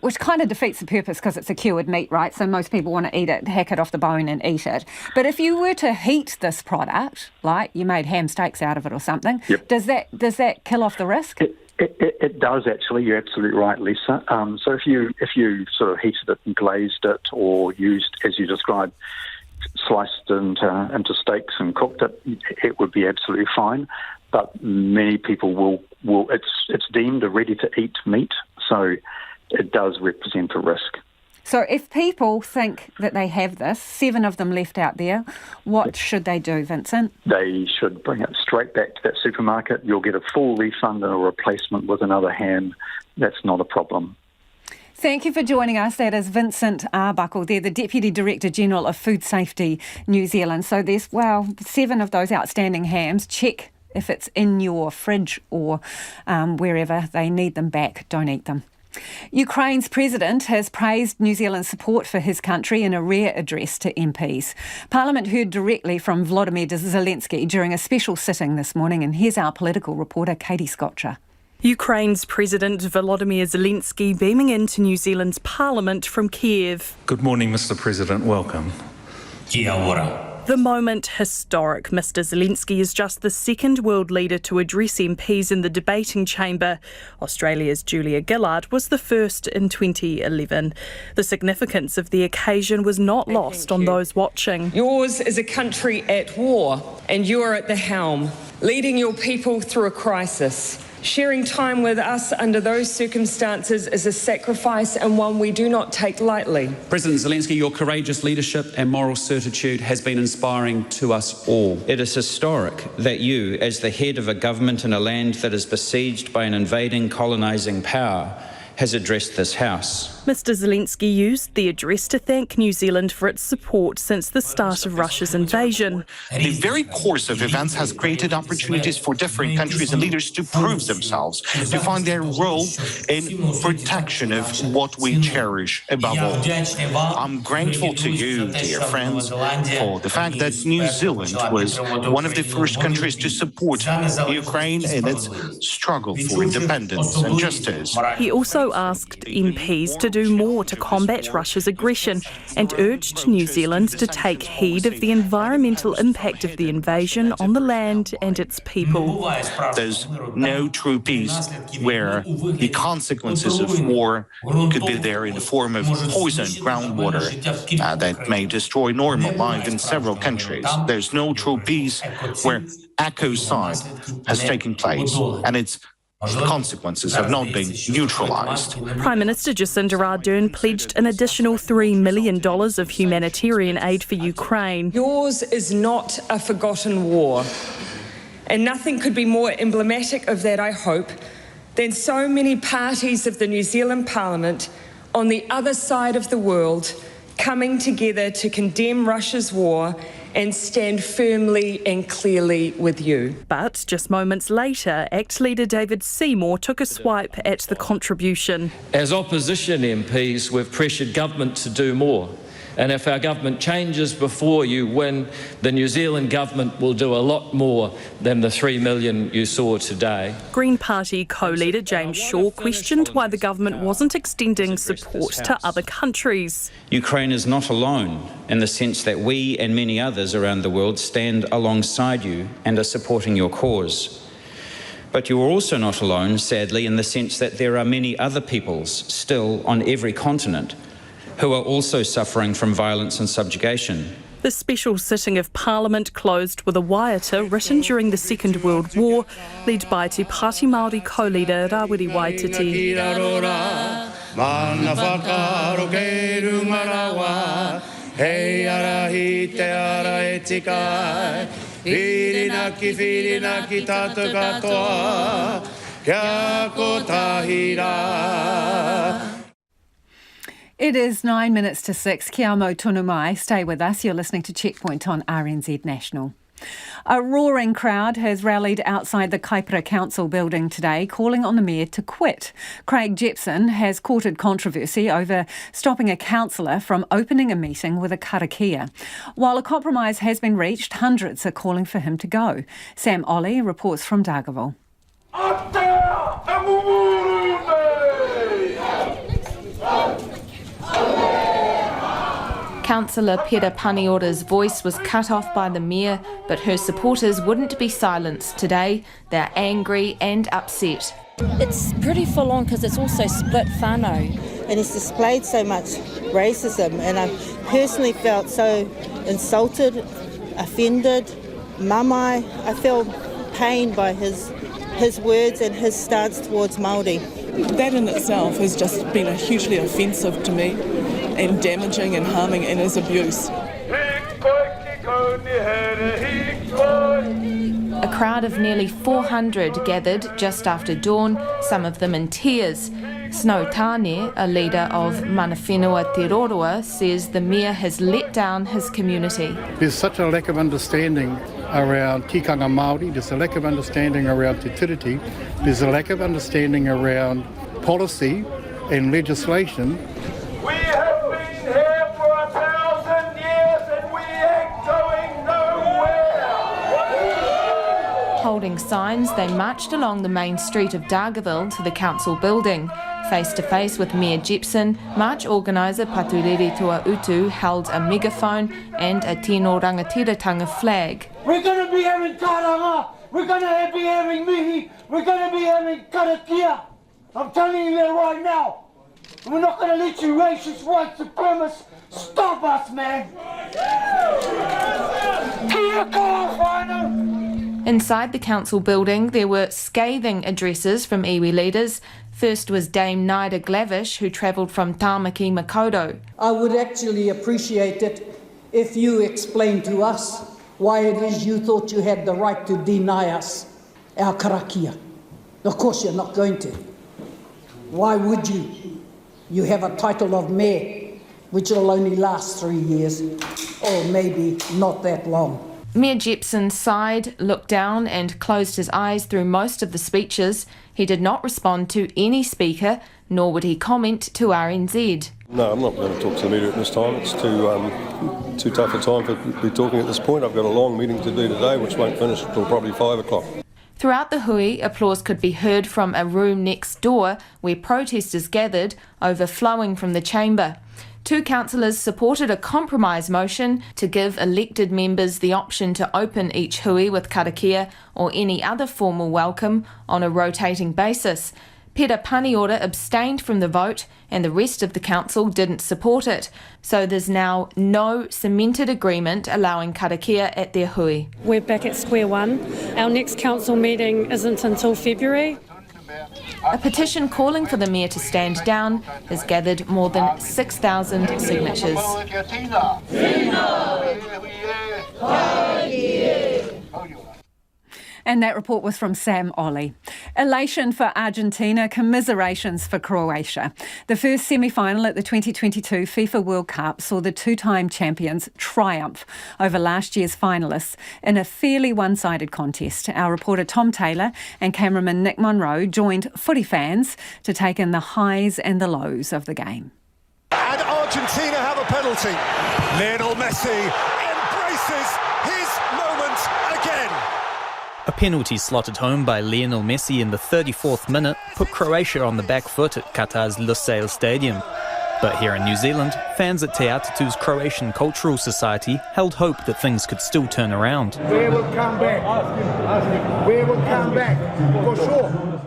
Speaker 1: which kind of defeats the purpose because it's a cured meat, right? So most people want to eat it, hack it off the bone and eat it. But if you were to heat this product, like you made ham steaks out of it or something,
Speaker 10: yep.
Speaker 1: does that kill off the risk?
Speaker 10: It does actually. You're absolutely right, Lisa. So if you sort of heated it and glazed it, or used, as you described, sliced into steaks and cooked it, it would be absolutely fine. But many people will it's deemed a ready-to-eat meat, so it does represent a risk.
Speaker 1: So if people think that they have this, 7 of them left out there, what should they do, Vincent?
Speaker 10: They should bring it straight back to that supermarket. You'll get a full refund and a replacement with another ham. That's not a problem.
Speaker 1: Thank you for joining us. That is Vincent Arbuckle. They're the Deputy Director General of Food Safety New Zealand. So there's, 7 of those outstanding hams. Check if it's in your fridge or wherever. They need them back. Don't eat them. Ukraine's president has praised New Zealand's support for his country in a rare address to MPs. Parliament heard directly from Volodymyr Zelensky during a special sitting this morning, and here's our political reporter Katie Scotcher.
Speaker 13: Ukraine's President Volodymyr Zelensky beaming into New Zealand's Parliament from Kiev.
Speaker 14: Good morning, Mr. President. Welcome. Kia ora.
Speaker 13: The moment historic. Mr. Zelensky is just the second world leader to address MPs in the debating chamber. Australia's Julia Gillard was the first in 2011. The significance of the occasion was not lost on those watching.
Speaker 15: Yours is a country at war, and you are at the helm, leading your people through a crisis. Sharing time with us under those circumstances is a sacrifice and one we do not take lightly.
Speaker 4: President Zelensky, your courageous leadership and moral certitude has been inspiring to us all.
Speaker 24: It is historic that you, as the head of a government in a land that is besieged by an invading, colonising power, has addressed this House.
Speaker 13: Mr. Zelensky used the address to thank New Zealand for its support since the start of Russia's invasion.
Speaker 25: The very course of events has created opportunities for different countries and leaders to prove themselves, to find their role in protection of what we cherish above all. I'm grateful to you, dear friends, for the fact that New Zealand was one of the first countries to support Ukraine in its struggle for independence and justice.
Speaker 13: He also asked MPs to do more to combat Russia's aggression and urged New Zealand to take heed of the environmental impact of the invasion on the land and its people.
Speaker 25: There's no true peace where the consequences of war could be there in the form of poisoned groundwater that may destroy normal life in several countries. There's no true peace where ecocide has taken place and its consequences have not been neutralised.
Speaker 13: Prime Minister Jacinda Ardern pledged an additional $3 million of humanitarian aid for Ukraine.
Speaker 15: Yours is not a forgotten war, and nothing could be more emblematic of that, I hope, than so many parties of the New Zealand Parliament on the other side of the world coming together to condemn Russia's war and stand firmly and clearly with you.
Speaker 13: But just moments later, ACT leader David Seymour took a swipe at the contribution.
Speaker 26: As opposition MPs, we've pressured government to do more. And if our government changes before you win, the New Zealand government will do a lot more than the $3 million you saw today.
Speaker 13: Green Party co-leader James Shaw questioned why the government wasn't extending support to other countries.
Speaker 24: Ukraine is not alone in the sense that we and many others around the world stand alongside you and are supporting your cause. But you are also not alone, sadly, in the sense that there are many other peoples still on every continent who are also suffering from violence and subjugation.
Speaker 13: The special sitting of Parliament closed with a waiata written during the Second World War, led by Te Pāti Māori co-leader Rawiri Waititi.
Speaker 1: It is 9 minutes to 6. Kia mau tonu mai. Stay with us. You're listening to Checkpoint on RNZ National. A roaring crowd has rallied outside the Kaipara Council building today, calling on the mayor to quit. Craig Jepson has courted controversy over stopping a councillor from opening a meeting with a karakia. While a compromise has been reached, hundreds are calling for him to go. Sam Ollie reports from Dargaville.
Speaker 27: Councillor Pera Paniora's voice was cut off by the mayor, but her supporters wouldn't be silenced today. They're angry and upset.
Speaker 28: It's pretty full on because it's also split whānau.
Speaker 29: And it's displayed so much racism, and I personally felt so insulted, offended, mamai. I feel pain by his words and his stance towards Māori.
Speaker 30: That in itself has just been hugely offensive to me and damaging and harming and is abuse.
Speaker 27: A crowd of nearly 400 gathered just after dawn, some of them in tears. Snow Tāne, a leader of Mana Whenua Te Roroa, says the mayor has let down his community.
Speaker 31: There's such a lack of understanding around tikanga Māori, there's a lack of understanding around te tiriti, there's a lack of understanding around policy and legislation.
Speaker 3: We have been here for 1,000 years and we ain't going nowhere.
Speaker 27: Holding signs, they marched along the main street of Dargaville to the council building. Face to face with Mayor Gibson, march organiser Paturere Tua Utu held a megaphone and a Tino Rangatiratanga flag.
Speaker 3: We're going to be having taranga, we're going to be having mihi, we're going to be having karakia. I'm telling you that right now. We're not going to let you racist white supremacists stop us, man.
Speaker 27: Inside the council building, there were scathing addresses from iwi leaders. First was Dame Nida Glavish, who travelled from Tāmaki Makaurau.
Speaker 5: I would actually appreciate it if you explained to us why it is you thought you had the right to deny us our karakia. Of course you're not going to. Why would you? You have a title of mayor, which will only last 3 years, or maybe not that long.
Speaker 27: Mayor Jepson sighed, looked down and closed his eyes through most of the speeches. He did not respond to any speaker, nor would he comment to RNZ.
Speaker 11: No, I'm not going to talk to the media at this time. It's too tough a time to be talking at this point. I've got a long meeting to do today, which won't finish until probably 5 o'clock.
Speaker 27: Throughout the hui, applause could be heard from a room next door where protesters gathered, overflowing from the chamber. 2 councillors supported a compromise motion to give elected members the option to open each hui with karakia or any other formal welcome on a rotating basis. Pera Paniora abstained from the vote and the rest of the council didn't support it. So there's now no cemented agreement allowing karakia at their hui.
Speaker 28: We're back at square one. Our next council meeting isn't until February.
Speaker 27: A petition calling for the mayor to stand down has gathered more than 6,000 signatures.
Speaker 1: And that report was from Sam Ollie. Elation for Argentina, commiserations for Croatia. The first semi-final at the 2022 FIFA World Cup saw the 2-time champions triumph over last year's finalists in a fairly one-sided contest. Our reporter Tom Taylor and cameraman Nick Monroe joined footy fans to take in the highs and the lows of the game.
Speaker 16: And Argentina have a penalty. Lionel Messi embraces his moment again.
Speaker 17: A penalty slotted home by Lionel Messi in the 34th minute put Croatia on the back foot at Qatar's Lusail Stadium. But here in New Zealand, fans at Te Atatu's Croatian Cultural Society held hope that things could still turn around.
Speaker 16: We will come back. We will come back, for sure.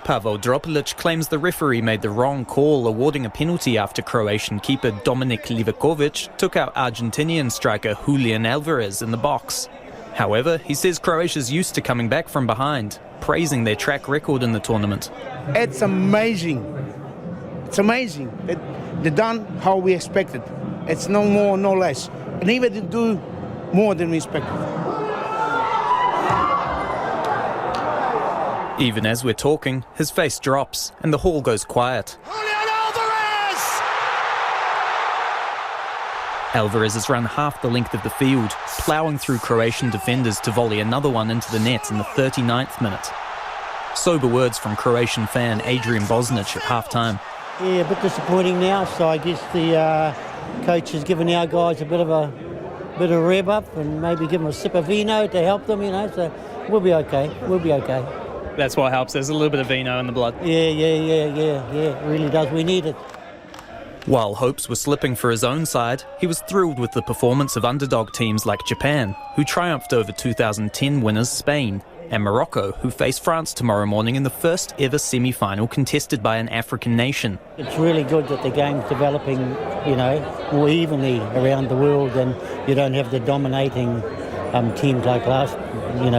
Speaker 17: Pavel Dropulic claims the referee made the wrong call awarding a penalty after Croatian keeper Dominik Livakovic took out Argentinian striker Julian Alvarez in the box. However, he says Croatia's used to coming back from behind, praising their track record in the tournament.
Speaker 18: It's amazing. It's amazing. They done how we expected. It's no more, no less. And even they do more than we expected.
Speaker 17: Even as we're talking, his face drops and the hall goes quiet. Alvarez has run half the length of the field, ploughing through Croatian defenders to volley another one into the net in the 39th minute. Sober words from Croatian fan Adrian Bosnic at half-time.
Speaker 19: Yeah, a bit disappointing now, so I guess the coach has given our guys a bit of a rev up and maybe give them a sip of vino to help them, so we'll be okay,
Speaker 17: That's what helps, there's a little bit of vino in the blood.
Speaker 19: Yeah, it really does, we need it.
Speaker 17: While hopes were slipping for his own side, he was thrilled with the performance of underdog teams like Japan, who triumphed over 2010 winners Spain, and Morocco, who face France tomorrow morning in the first ever semi-final contested by an African nation.
Speaker 19: It's really good that the game's developing, more evenly around the world, and you don't have the dominating teams like in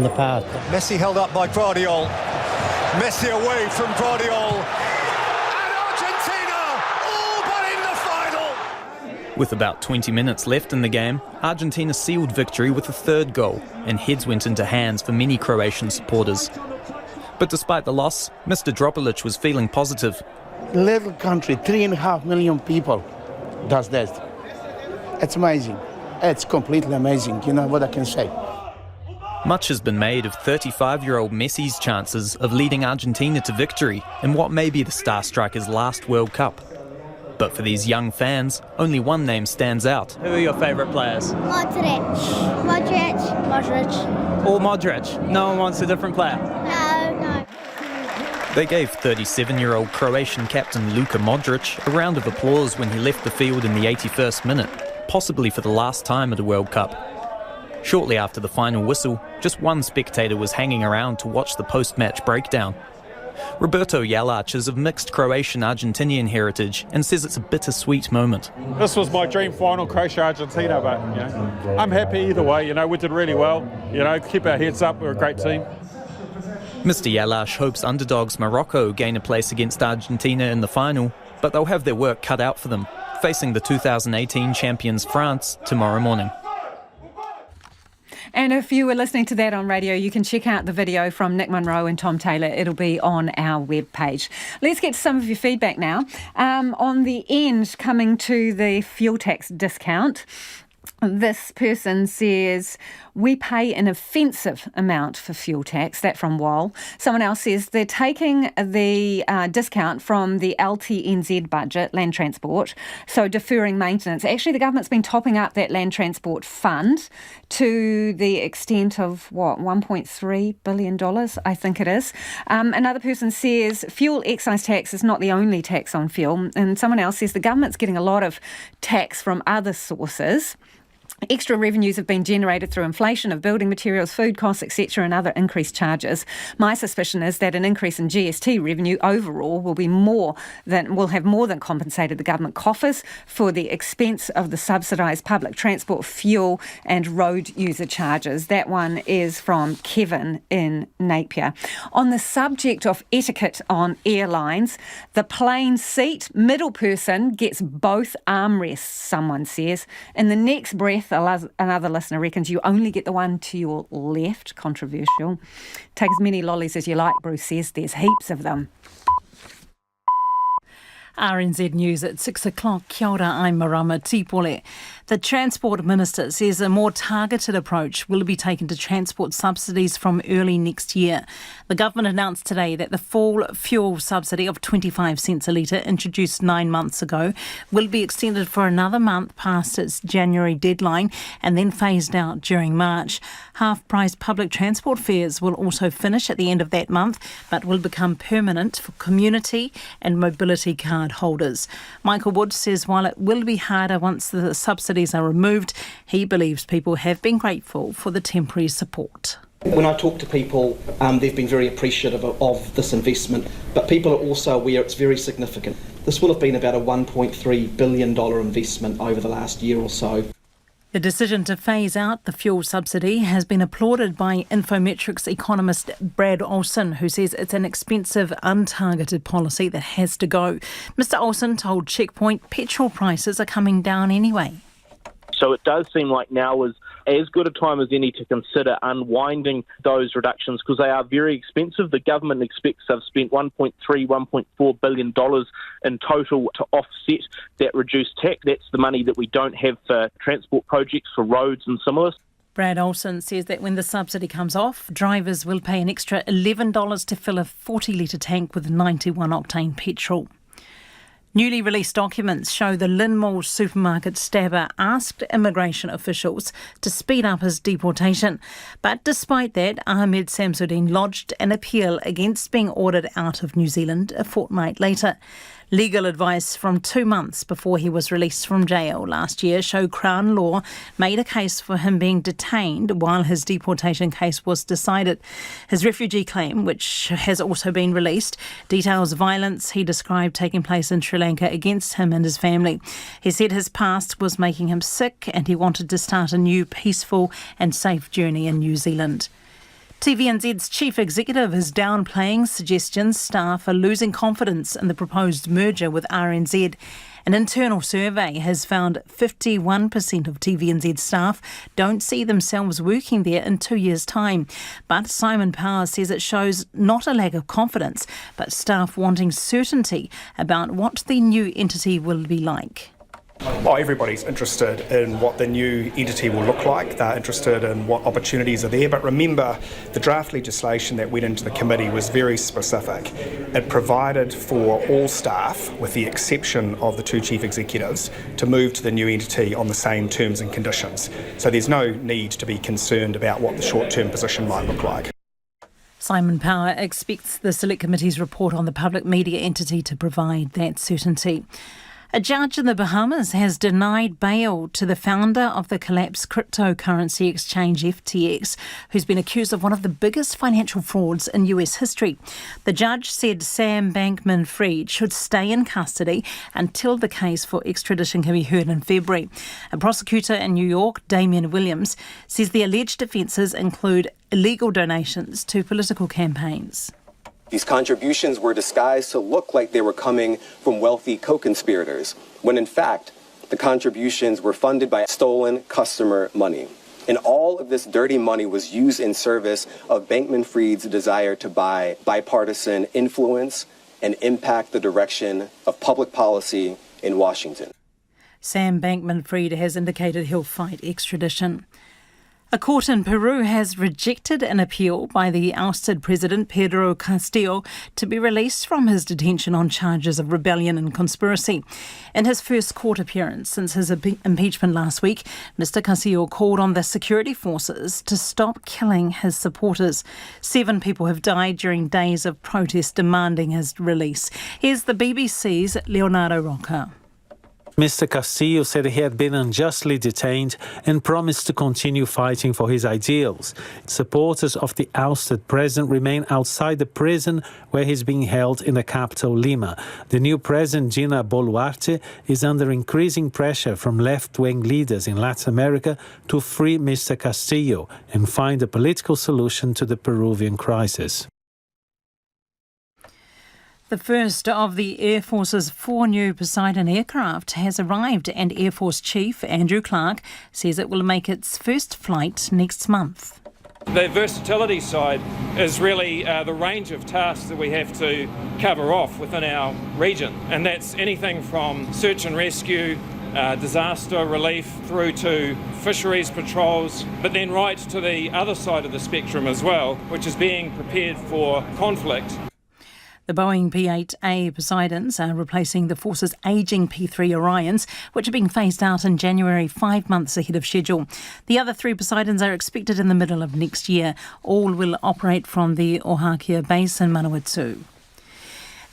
Speaker 19: the past.
Speaker 16: Messi held up by Guardiola. Messi away from Guardiola.
Speaker 17: With about 20 minutes left in the game, Argentina sealed victory with a third goal, and heads went into hands for many Croatian supporters. But despite the loss, Mr. Dropulic was feeling positive.
Speaker 18: Little country, 3.5 million people does that. It's amazing. It's completely amazing, what I can say.
Speaker 17: Much has been made of 35-year-old Messi's chances of leading Argentina to victory in what may be the star striker's last World Cup. But for these young fans, only one name stands out. Who are your favourite players?
Speaker 2: Modric.
Speaker 17: All Modric? No one wants a different player?
Speaker 2: No.
Speaker 17: They gave 37-year-old Croatian captain Luka Modric a round of applause when he left the field in the 81st minute, possibly for the last time at a World Cup. Shortly after the final whistle, just one spectator was hanging around to watch the post-match breakdown. Roberto Jelac is of mixed Croatian-Argentinian heritage and says it's a bittersweet moment.
Speaker 6: This was my dream final, Croatia-Argentina, but I'm happy either way. We did really well. Keep our heads up. We're a great team.
Speaker 17: Mr. Jelac hopes underdogs Morocco gain a place against Argentina in the final, but they'll have their work cut out for them, facing the 2018 champions France tomorrow morning.
Speaker 1: And if you were listening to that on radio, you can check out the video from Nick Munro and Tom Taylor. It'll be on our webpage. Let's get to some of your feedback now. On the end, coming to the fuel tax discount, this person says, we pay an offensive amount for fuel tax. That from Wall. Someone else says they're taking the discount from the LTNZ budget, land transport, so deferring maintenance. Actually, the government's been topping up that land transport fund to the extent of, $1.3 billion, I think it is. Another person says fuel excise tax is not the only tax on fuel. And someone else says the government's getting a lot of tax from other sources. Extra revenues have been generated through inflation of building materials, food costs, etc., and other increased charges. My suspicion is that an increase in GST revenue overall will have more than compensated the government coffers for the expense of the subsidised public transport, fuel and road user charges. That one is from Kevin in Napier. On the subject of etiquette on airlines, the plane seat middle person gets both armrests, someone says. In the next breath, another listener reckons you only get the one to your left. Controversial. Take as many lollies as you like, Bruce says. There's heaps of them.
Speaker 7: RNZ News at 6 o'clock. Kia ora, I'm Marama Tipole. The Transport Minister says a more targeted approach will be taken to transport subsidies from early next year. The government announced today that the full fuel subsidy of 25 cents a litre, introduced 9 months ago, will be extended for another month past its January deadline and then phased out during March. Half-price public transport fares will also finish at the end of that month, but will become permanent for community and mobility card holders. Michael Wood says while it will be harder once the subsidies are removed, he believes people have been grateful for the temporary support.
Speaker 8: When I talk to people, they've been very appreciative of this investment, but people are also aware it's very significant. This will have been about a $1.3 billion investment over the last year or so.
Speaker 7: The decision to phase out the fuel subsidy has been applauded by Infometrics economist Brad Olsen, who says it's an expensive, untargeted policy that has to go. Mr Olsen told Checkpoint petrol prices are coming down anyway.
Speaker 9: So it does seem like now is as good a time as any to consider unwinding those reductions because they are very expensive. The government expects they've spent $1.4 billion in total to offset that reduced tax. That's the money that we don't have for transport projects, for roads and similar.
Speaker 7: Brad Olsen says that when the subsidy comes off, drivers will pay an extra $11 to fill a 40-litre tank with 91-octane petrol. Newly released documents show the Lynn Mall supermarket stabber asked immigration officials to speed up his deportation. But despite that, Ahmed Samsudeen lodged an appeal against being ordered out of New Zealand a fortnight later. Legal advice from 2 months before he was released from jail last year show Crown Law made a case for him being detained while his deportation case was decided. His refugee claim, which has also been released, details violence he described taking place in Sri Lanka against him and his family. He said his past was making him sick and he wanted to start a new peaceful and safe journey in New Zealand. TVNZ's chief executive is downplaying suggestions staff are losing confidence in the proposed merger with RNZ. An internal survey has found 51% of TVNZ staff don't see themselves working there in 2 years' time. But Simon Powers says it shows not a lack of confidence, but staff wanting certainty about what the new entity will be like.
Speaker 2: Oh, everybody's interested in what the new entity will look like. They're interested in what opportunities are there. But remember, the draft legislation that went into the committee was very specific. It provided for all staff, with the exception of the two chief executives, to move to the new entity on the same terms and conditions. So there's no need to be concerned about what the short-term position might look like.
Speaker 7: Simon Power expects the Select Committee's report on the public media entity to provide that certainty. A judge in the Bahamas has denied bail to the founder of the collapsed cryptocurrency exchange FTX, who's been accused of one of the biggest financial frauds in US history. The judge said Sam Bankman-Fried should stay in custody until the case for extradition can be heard in February. A prosecutor in New York, Damian Williams, says the alleged offences include illegal donations to political campaigns.
Speaker 4: These contributions were disguised to look like they were coming from wealthy co-conspirators, when in fact, the contributions were funded by stolen customer money. And all of this dirty money was used in service of Bankman-Fried's desire to buy bipartisan influence and impact the direction of public policy in Washington.
Speaker 7: Sam Bankman-Fried has indicated he'll fight extradition. A court in Peru has rejected an appeal by the ousted President Pedro Castillo to be released from his detention on charges of rebellion and conspiracy. In his first court appearance since his impeachment last week, Mr Castillo called on the security forces to stop killing his supporters. 7 people have died during days of protest demanding his release. Here's the BBC's Leonardo Roca.
Speaker 10: Mr. Castillo said he had been unjustly detained and promised to continue fighting for his ideals. Supporters of the ousted president remain outside the prison where he's being held in the capital, Lima. The new president, Dina Boluarte, is under increasing pressure from left-wing leaders in Latin America to free Mr. Castillo and find a political solution to the Peruvian crisis.
Speaker 7: The first of the Air Force's 4 new Poseidon aircraft has arrived, and Air Force Chief Andrew Clark says it will make its first flight next month.
Speaker 12: The versatility side is really the range of tasks that we have to cover off within our region, and that's anything from search and rescue, disaster relief, through to fisheries patrols, but then right to the other side of the spectrum as well, which is being prepared for conflict.
Speaker 7: The Boeing P-8A Poseidons are replacing the Force's ageing P-3 Orions, which are being phased out in January, 5 months ahead of schedule. The other 3 Poseidons are expected in the middle of next year. All will operate from the Ohakea base in Manawatu.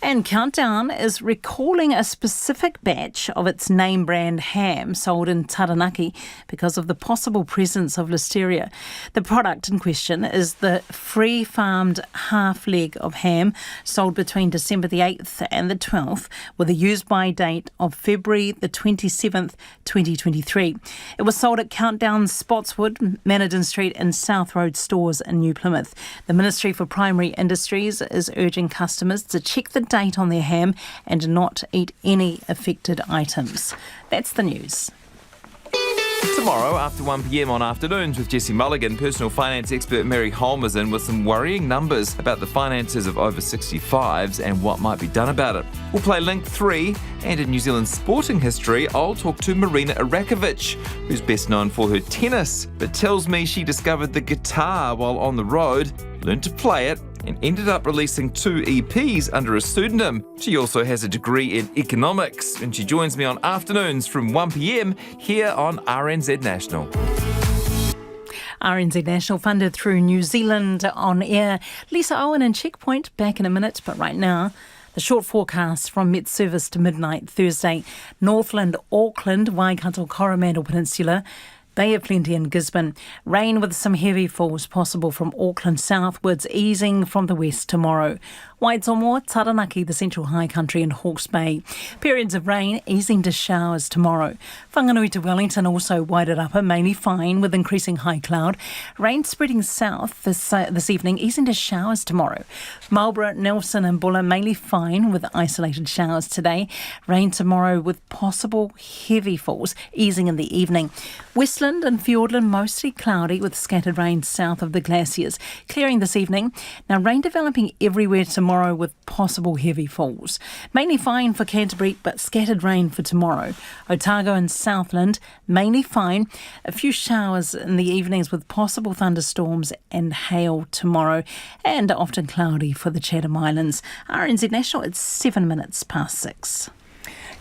Speaker 7: And Countdown is recalling a specific batch of its name brand ham sold in Taranaki because of the possible presence of listeria. The product in question is the free-farmed half leg of ham sold between December the 8th and the 12th with a use-by date of February the 27th, 2023. It was sold at Countdown Spotswood, Manadin Street and South Road stores in New Plymouth. The Ministry for Primary Industries is urging customers to check the date on their ham and not eat any affected items. That's the news.
Speaker 14: Tomorrow, after 1 p.m. on Afternoons with Jessie Mulligan, personal finance expert Mary Holm is in with some worrying numbers about the finances of over 65s and what might be done about it. We'll play Link 3, and in New Zealand sporting history, I'll talk to Marina Irakovic, who's best known for her tennis, but tells me she discovered the guitar while on the road, learned to play it, and ended up releasing 2 EPs under a pseudonym. She also has a degree in economics, and she joins me on Afternoons from 1 p.m. here on RNZ National.
Speaker 7: RNZ National funded through New Zealand On Air. Lisa Owen and Checkpoint back in a minute, but right now, the short forecast from Met Service to midnight Thursday. Northland, Auckland, Waikato, Coromandel Peninsula, Bay of Plenty and Gisborne. Rain with some heavy falls possible from Auckland southwards, easing from the west tomorrow. Waitomō, Taranaki, the Central High Country and Hawke's Bay. Periods of rain easing to showers tomorrow. Whanganui to Wellington also Wairarapa, mainly fine with increasing high cloud. Rain spreading south this evening, easing to showers tomorrow. Marlborough, Nelson and Buller mainly fine with isolated showers today. Rain tomorrow with possible heavy falls, easing in the evening. Westland and Fiordland mostly cloudy with scattered rain south of the glaciers. Clearing this evening. Now rain developing everywhere tomorrow. tomorrow with possible heavy falls. Mainly fine for Canterbury, but scattered rain for tomorrow. Otago and Southland, mainly fine. A few showers in the evenings with possible thunderstorms and hail tomorrow. And often cloudy for the Chatham Islands. RNZ National, it's 7 minutes past 6.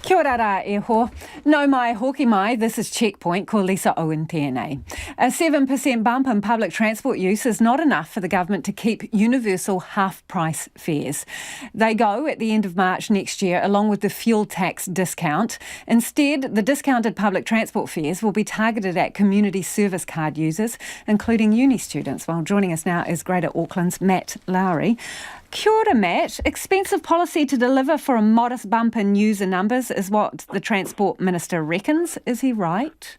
Speaker 1: Kia ora rā e ho. No mai hoki mai, this is Checkpoint, ko Lisa Owen tēnei. A 7% bump in public transport use is not enough for the government to keep universal half-price fares. They go at the end of March next year, along with the fuel tax discount. Instead, the discounted public transport fares will be targeted at community service card users, including uni students. Well, joining us now is Greater Auckland's Matt Lowry. Kia ora, Matt. Expensive policy to deliver for a modest bump in user numbers is what the Transport Minister reckons. Is he right?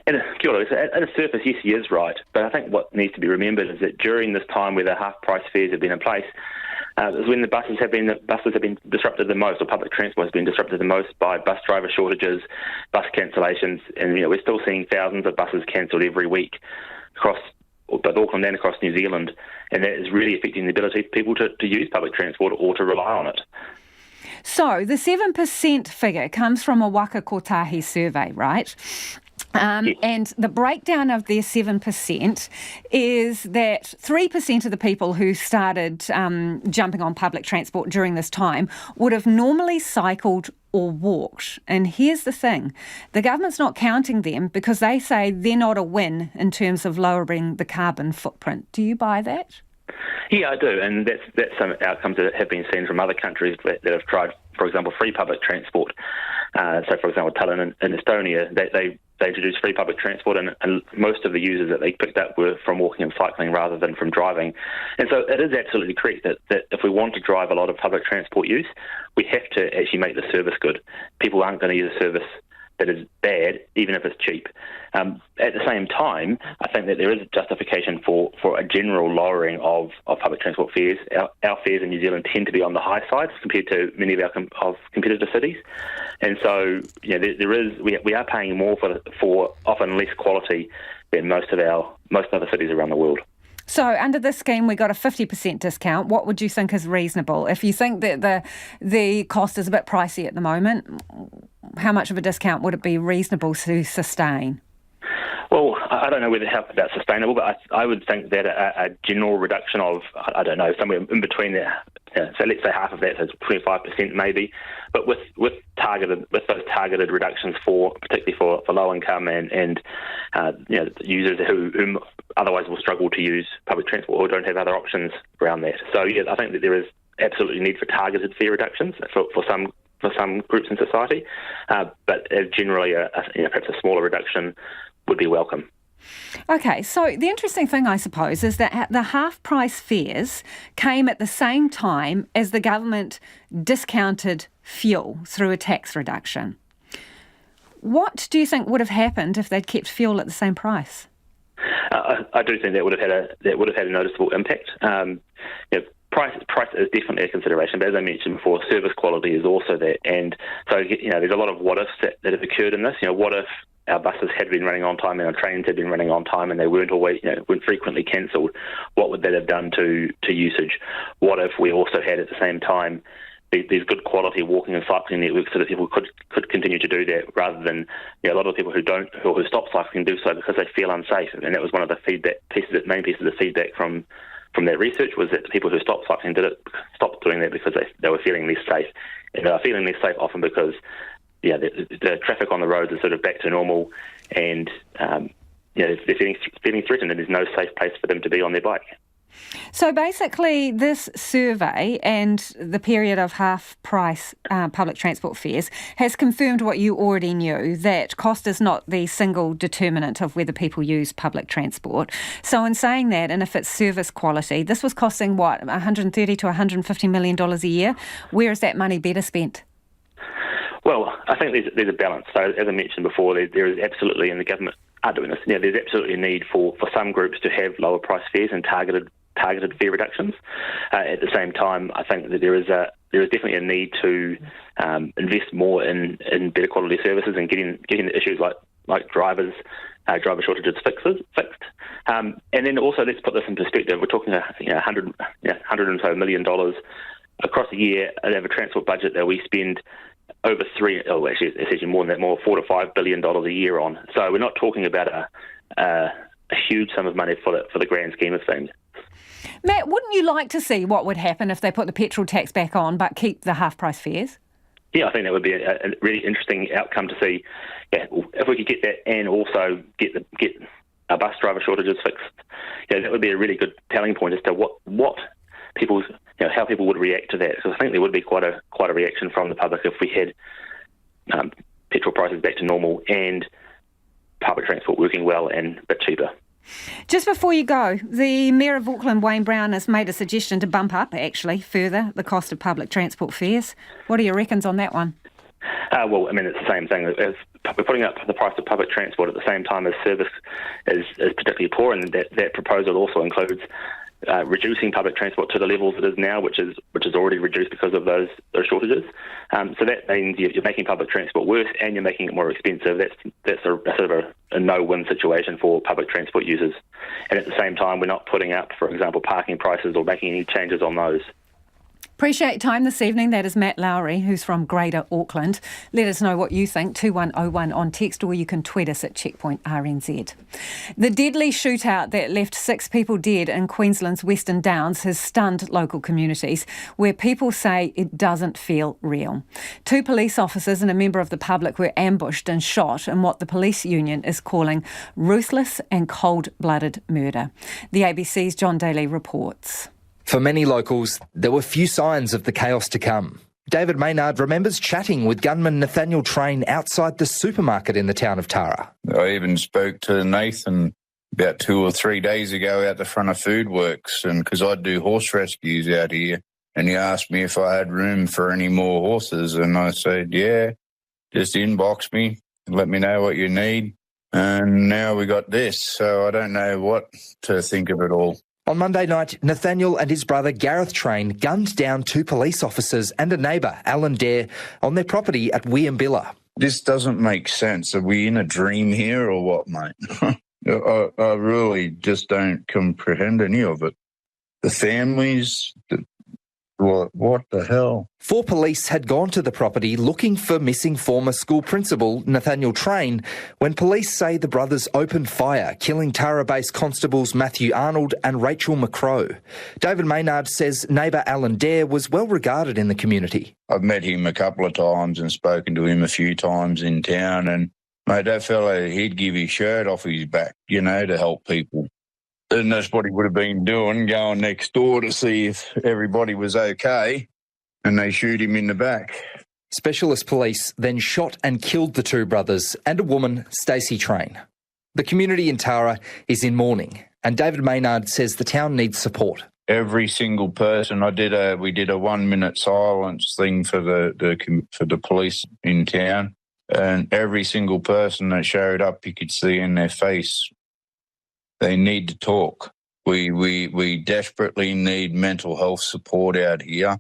Speaker 13: Kia ora. At a surface, yes, he is right. But I think what needs to be remembered is that during this time where the half-price fares have been in place, is when the buses have been disrupted the most, or public transport has been disrupted the most by bus driver shortages, bus cancellations, and we're still seeing thousands of buses cancelled every week across both Auckland and across New Zealand, and that is really affecting the ability of people to use public transport or to rely on it.
Speaker 1: So the 7% figure comes from a Waka Kotahi survey, right? Yes. And the breakdown of their 7% is that 3% of the people who started jumping on public transport during this time would have normally cycled or walked. And here's the thing, the government's not counting them because they say they're not a win in terms of lowering the carbon footprint. Do you buy that?
Speaker 13: Yeah, I do, and that's some outcomes that have been seen from other countries that have tried, for example, free public transport. So, for example, Tallinn in Estonia, they introduced free public transport, and most of the users that they picked up were from walking and cycling rather than from driving. And so it is absolutely correct that if we want to drive a lot of public transport use, we have to actually make the service good. People aren't going to use a service that is bad, even if it's cheap. At the same time, I think that there is a justification for a general lowering of public transport fares. Our fares in New Zealand tend to be on the high side compared to many of our competitor cities, and so we are paying more for often less quality than most other cities around the world.
Speaker 1: So under this scheme, we got a 50% discount. What would you think is reasonable? If you think that the cost is a bit pricey at the moment, how much of a discount would it be reasonable to sustain?
Speaker 13: Well, I don't know whether how that's sustainable, but I would think that a general reduction of, I don't know, somewhere in between there, so let's say half of that, so 25% maybe, but with those targeted reductions particularly for low income and users who otherwise will struggle to use public transport or don't have other options around that. So yeah, I think that there is absolutely need for targeted fare reductions for some groups in society, but generally perhaps a smaller reduction would be welcome.
Speaker 1: Okay, so the interesting thing, I suppose, is that the half-price fares came at the same time as the government discounted fuel through a tax reduction. What do you think would have happened if they'd kept fuel at the same price?
Speaker 13: I do think that would have had a noticeable impact. Price is definitely a consideration, but as I mentioned before, service quality is also that. And so, there's a lot of what-ifs that have occurred in this. What if our buses had been running on time and our trains had been running on time and they weren't weren't frequently cancelled? What would that have done to usage? What if we also had at the same time these good quality walking and cycling networks so that people could continue to do that rather than a lot of people who stop cycling do so because they feel unsafe? And that was one of the main pieces of feedback from that research was that the people who stopped cycling stopped doing that because they were feeling less safe. And they were feeling less safe often because the traffic on the roads is sort of back to normal, and they're feeling threatened, and there's no safe place for them to be on their bike.
Speaker 1: So basically, this survey and the period of half-price public transport fares has confirmed what you already knew, that cost is not the single determinant of whether people use public transport. So in saying that, and if it's service quality, this was costing, what, $130 to $150 million a year? Where is that money better spent?
Speaker 13: Well, I think there's a balance. So as I mentioned before, there is absolutely, and the government are doing this, there's absolutely a need for some groups to have lower price fares and targeted fare reductions. At the same time, I think that there is definitely a need to invest more in better quality services and getting the issues like driver shortages fixed. And then also, let's put this in perspective. We're talking $100 and so million across a year. They have a transport budget that we spend over it's actually more than that, more $4 to $5 billion a year on. So we're not talking about a huge sum of money for the grand scheme of things.
Speaker 1: Matt, wouldn't you like to see what would happen if they put the petrol tax back on but keep the half-price fares?
Speaker 13: Yeah, I think that would be a really interesting outcome to see. Yeah, if we could get that and also get our bus driver shortages fixed, that would be a really good telling point as to what people's, how people would react to that. So I think there would be quite a reaction from the public if we had petrol prices back to normal and public transport working well and a bit cheaper.
Speaker 1: Just before you go, the Mayor of Auckland, Wayne Brown, has made a suggestion to bump up, actually, further the cost of public transport fares. What are your reckons on that one?
Speaker 13: Well, I mean, it's the same thing. We're putting up the price of public transport at the same time as service is particularly poor, and that proposal also includes reducing public transport to the levels it is now, which is already reduced because of those shortages. So that means you're making public transport worse and you're making it more expensive. That's a sort of a no-win situation for public transport users. And at the same time, we're not putting up, for example, parking prices or making any changes on those.
Speaker 1: Appreciate your time this evening. That is Matt Lowry, who's from Greater Auckland. Let us know what you think, 2101 on text, or you can tweet us at Checkpoint RNZ. The deadly shootout that left 6 people dead in Queensland's Western Downs has stunned local communities, where people say it doesn't feel real. 2 police officers and a member of the public were ambushed and shot in what the police union is calling ruthless and cold-blooded murder. The ABC's John Daly reports.
Speaker 15: For many locals, there were few signs of the chaos to come. David Maynard remembers chatting with gunman Nathaniel Train outside the supermarket in the town of Tara.
Speaker 20: I even spoke to Nathan about 2 or 3 days ago out the front of Foodworks, and because I do horse rescues out here, and he asked me if I had room for any more horses, and I said, yeah, just inbox me, let me know what you need. And now we got this, so I don't know what to think of it all.
Speaker 15: On Monday night, Nathaniel and his brother Gareth Train gunned down 2 police officers and a neighbour, Alan Dare, on their property at Weambilla.
Speaker 20: This doesn't make sense. Are we in a dream here or what, mate? I really just don't comprehend any of it. The families, what the hell?
Speaker 15: 4 police had gone to the property looking for missing former school principal Nathaniel Train when police say the brothers opened fire, killing Tara-based constables Matthew Arnold and Rachel McCrow. David Maynard says neighbour Alan Dare was well regarded in the community.
Speaker 20: I've met him a couple of times and spoken to him a few times in town, and mate, that fella, he'd give his shirt off his back, to help people. And that's what he would have been doing, going next door to see if everybody was okay, and they shoot him in the back.
Speaker 15: Specialist police then shot and killed the 2 brothers and a woman, Stacey Train. The community in Tara is in mourning, and David Maynard says the town needs support.
Speaker 20: Every single person, we did a 1-minute silence thing for the police in town, and every single person that showed up, you could see in their face, they need to talk. We desperately need mental health support out here.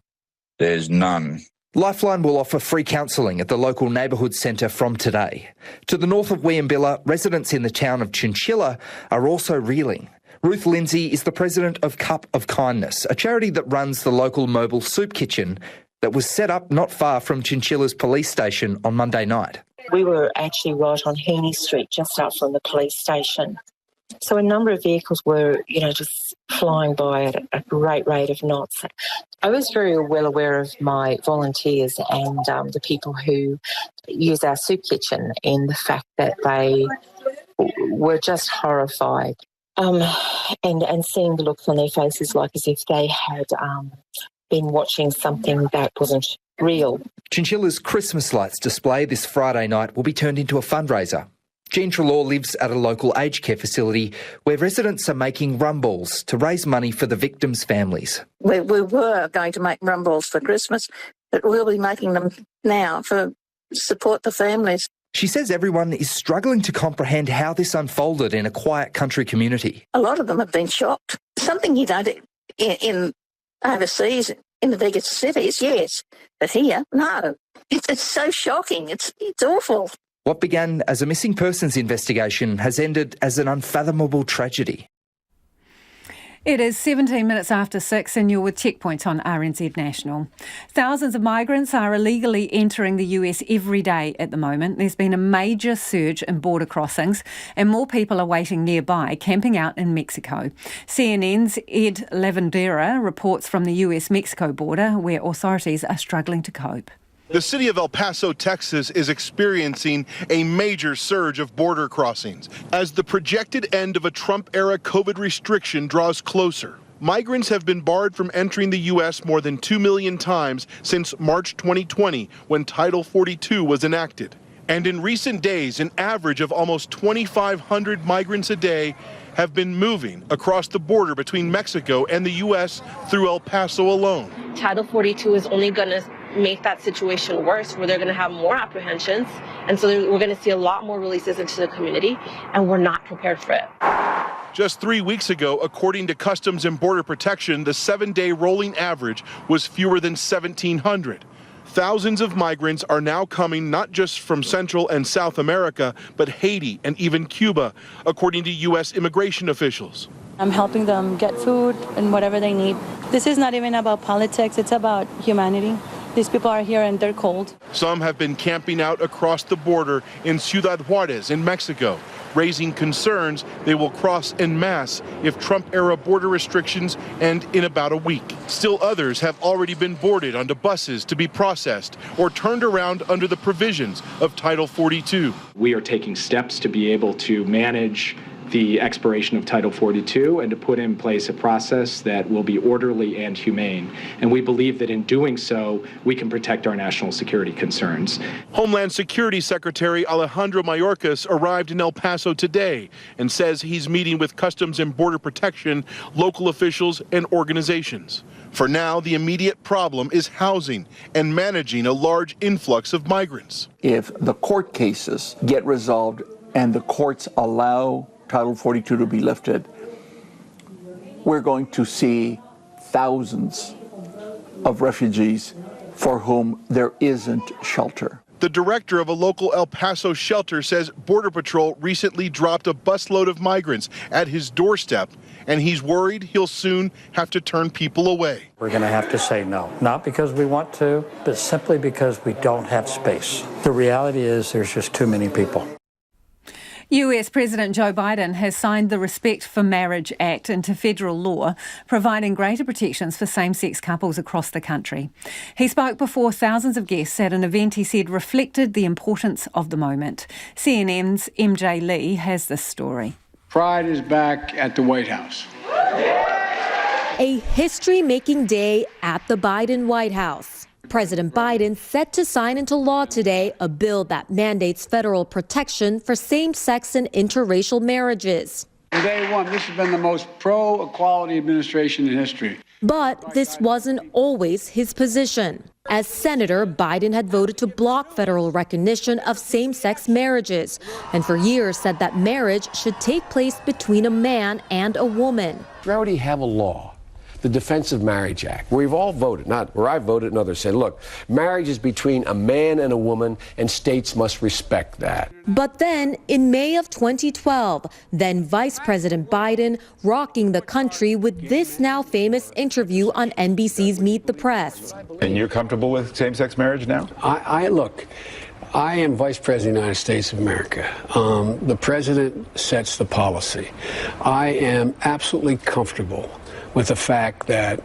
Speaker 20: There's none.
Speaker 15: Lifeline will offer free counselling at the local neighbourhood centre from today. To the north of Weambilla, residents in the town of Chinchilla are also reeling. Ruth Lindsay is the president of Cup of Kindness, a charity that runs the local mobile soup kitchen that was set up not far from Chinchilla's police station on Monday night.
Speaker 21: We were actually right on Heaney Street, just out from the police station. So a number of vehicles were, just flying by at a great rate of knots. I was very well aware of my volunteers and the people who use our soup kitchen in the fact that they were just horrified. And seeing the looks on their faces like as if they had been watching something that wasn't real.
Speaker 15: Chinchilla's Christmas lights display this Friday night will be turned into a fundraiser. Jean Trelaw lives at a local aged care facility where residents are making rum balls to raise money for the victims' families.
Speaker 22: We were going to make rum balls for Christmas, but we'll be making them now to support the families.
Speaker 15: She says everyone is struggling to comprehend how this unfolded in a quiet country community.
Speaker 22: A lot of them have been shocked. Something you don't in overseas, in the bigger cities, yes, but here, no. It's so shocking. It's awful.
Speaker 15: What began as a missing persons investigation has ended as an unfathomable tragedy.
Speaker 1: It is 17 minutes after 6 and you're with Checkpoint on RNZ National. Thousands of migrants are illegally entering the US every day at the moment. There's been a major surge in border crossings and more people are waiting nearby, camping out in Mexico. CNN's Ed Lavandera reports from the US-Mexico border where authorities are struggling to cope.
Speaker 3: The city of El Paso, Texas is experiencing a major surge of border crossings as the projected end of a Trump-era COVID restriction draws closer. Migrants have been barred from entering the U.S. more than 2 million times since March 2020, when Title 42 was enacted. And in recent days, an average of almost 2,500 migrants a day have been moving across the border between Mexico and the U.S. through El Paso alone.
Speaker 5: Title 42 is only going to make that situation worse, where they're going to have more apprehensions, and so we're going to see a lot more releases into the community, and we're not prepared for it.
Speaker 3: Just 3 weeks ago, according to Customs and Border Protection, the 7-day rolling average was fewer than 1,700. Thousands of migrants are now coming not just from Central and South America, but Haiti and even Cuba, according to U.S. immigration officials.
Speaker 11: I'm helping them get food and whatever they need. This is not even about politics, it's about humanity. These people are here and they're cold.
Speaker 3: Some have been camping out across the border in Ciudad Juarez in Mexico, raising concerns they will cross en masse if Trump-era border restrictions end in about a week. Still others have already been boarded onto buses to be processed or turned around under the provisions of Title 42.
Speaker 23: We are taking steps to be able to manage the expiration of Title 42 and to put in place a process that will be orderly and humane. And we believe that in doing so, we can protect our national security concerns.
Speaker 3: Homeland Security Secretary Alejandro Mayorkas arrived in El Paso today and says he's meeting with Customs and Border Protection, local officials, and organizations. For now, the immediate problem is housing and managing a large influx of migrants.
Speaker 24: If the court cases get resolved and the courts allow Title 42 to be lifted, we're going to see thousands of refugees for whom there isn't shelter.
Speaker 3: The director of a local El Paso shelter says Border Patrol recently dropped a busload of migrants at his doorstep, and he's worried he'll soon have to turn people away.
Speaker 25: We're going to have to say no, not because we want to, but simply because we don't have space. The reality is there's just too many people.
Speaker 1: US President Joe Biden has signed the Respect for Marriage Act into federal law, providing greater protections for same-sex couples across the country. He spoke before thousands of guests at an event he said reflected the importance of the moment. CNN's MJ Lee has this story.
Speaker 26: Pride is back at the White House.
Speaker 28: A history-making day at the Biden White House. President Biden set to sign into law today a bill that mandates federal protection for same-sex and interracial marriages.
Speaker 26: From day one, this has been the most pro-equality administration in history.
Speaker 28: But this wasn't always his position. As senator, Biden had voted to block federal recognition of same-sex marriages, and for years said that marriage should take place between a man and a woman.
Speaker 29: We already have a law, the Defense of Marriage Act, where we've all voted, not where I voted and others said, look, marriage is between a man and a woman, and states must respect that.
Speaker 28: But then, in May of 2012, then Vice President Biden rocking the country with this now famous interview on NBC's Meet the Press.
Speaker 30: And you're comfortable with same-sex marriage now?
Speaker 29: Look, I am Vice President of the United States of America. The President sets the policy. I am absolutely comfortable with the fact that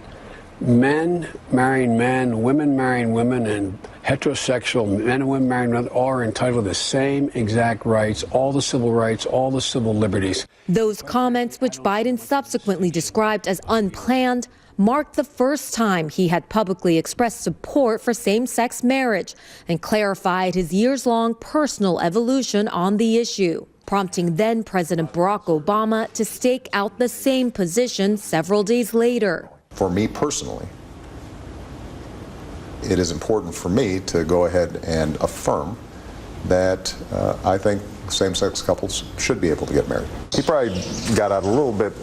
Speaker 29: men marrying men, women marrying women, and heterosexual men and women marrying women are entitled to the same exact rights, all the civil rights, all the civil liberties.
Speaker 28: Those comments, which Biden subsequently described as unplanned, marked the first time he had publicly expressed support for same-sex marriage and clarified his years-long personal evolution on the issue, prompting then President Barack Obama to stake out the same position several days later.
Speaker 31: For me personally, it is important for me to go ahead and affirm that I think same-sex couples should be able to get married. He probably got out a little bit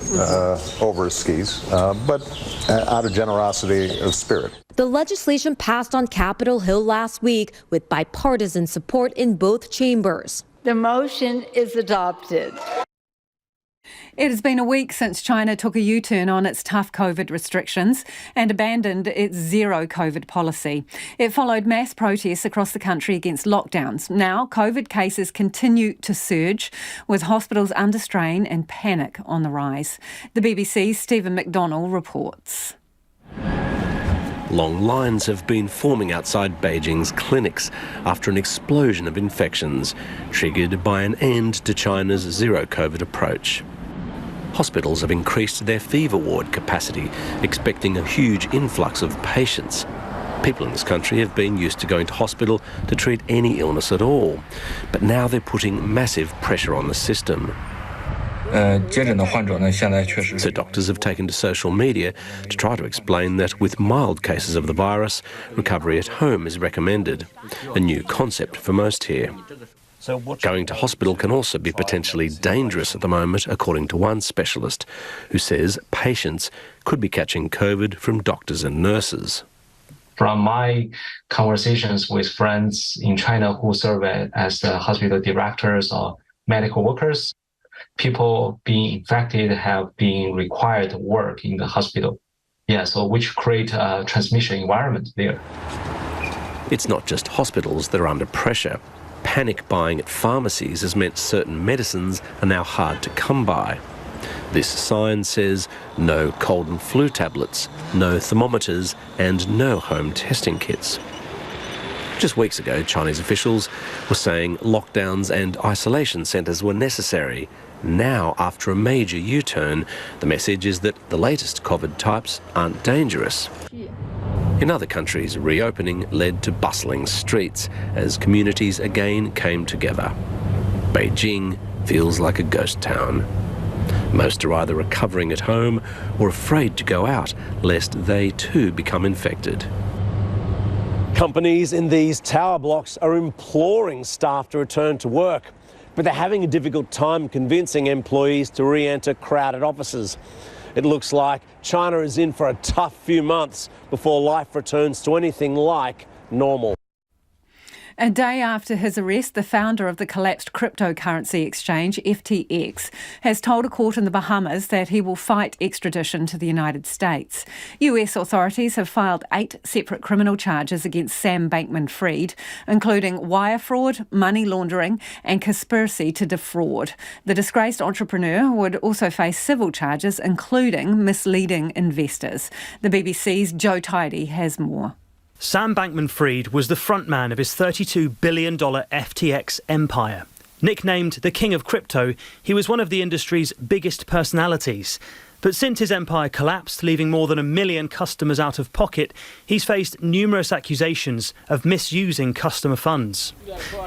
Speaker 31: over his skis, but out of generosity of spirit.
Speaker 28: The legislation passed on Capitol Hill last week with bipartisan support in both chambers.
Speaker 2: The motion is adopted.
Speaker 1: It has been a week since China took a U-turn on its tough COVID restrictions and abandoned its zero COVID policy. It followed mass protests across the country against lockdowns. Now, COVID cases continue to surge, with hospitals under strain and panic on the rise. The BBC's Stephen McDonnell reports.
Speaker 4: Long lines have been forming outside Beijing's clinics after an explosion of infections, triggered by an end to China's zero COVID approach. Hospitals have increased their fever ward capacity, expecting a huge influx of patients. People in this country have been used to going to hospital to treat any illness at all, but now they're putting massive pressure on the system. So doctors have taken to social media to try to explain that with mild cases of the virus, recovery at home is recommended, a new concept for most here. Going to hospital can also be potentially dangerous at the moment, according to one specialist, who says patients could be catching COVID from doctors and nurses.
Speaker 6: From my conversations with friends in China who serve as the hospital directors or medical workers, people being infected have been required to work in the hospital. So which create a transmission environment there.
Speaker 4: It's not just hospitals that are under pressure. Panic buying at pharmacies has meant certain medicines are now hard to come by. This sign says no cold and flu tablets, no thermometers and no home testing kits. Just weeks ago, Chinese officials were saying lockdowns and isolation centres were necessary. Now, after a major U-turn, the message is that the latest COVID types aren't dangerous. In other countries, reopening led to bustling streets as communities again came together. Beijing feels like a ghost town. Most are either recovering at home or afraid to go out, lest they too become infected.
Speaker 8: Companies in these tower blocks are imploring staff to return to work, but they're having a difficult time convincing employees to re-enter crowded offices. It looks like China is in for a tough few months before life returns to anything like normal.
Speaker 1: A day after his arrest, the founder of the collapsed cryptocurrency exchange, FTX, has told a court in the Bahamas that he will fight extradition to the United States. US authorities have filed 8 separate criminal charges against Sam Bankman-Fried, including wire fraud, money laundering and conspiracy to defraud. The disgraced entrepreneur would also face civil charges, including misleading investors. The BBC's Joe Tidy has more.
Speaker 9: Sam Bankman-Fried was the frontman of his $32 billion FTX empire. Nicknamed the King of Crypto, he was one of the industry's biggest personalities. But since his empire collapsed, leaving more than 1 million customers out of pocket, he's faced numerous accusations of misusing customer funds.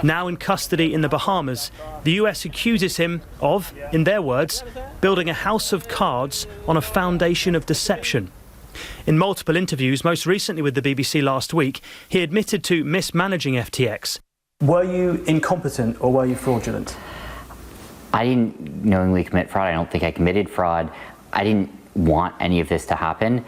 Speaker 9: Now in custody in the Bahamas, the US accuses him of, in their words, building a house of cards on a foundation of deception. In multiple interviews, most recently with the BBC last week, he admitted to mismanaging FTX. Were you incompetent or were you fraudulent?
Speaker 10: I didn't knowingly commit fraud. I don't think I committed fraud. I didn't want any of this to happen.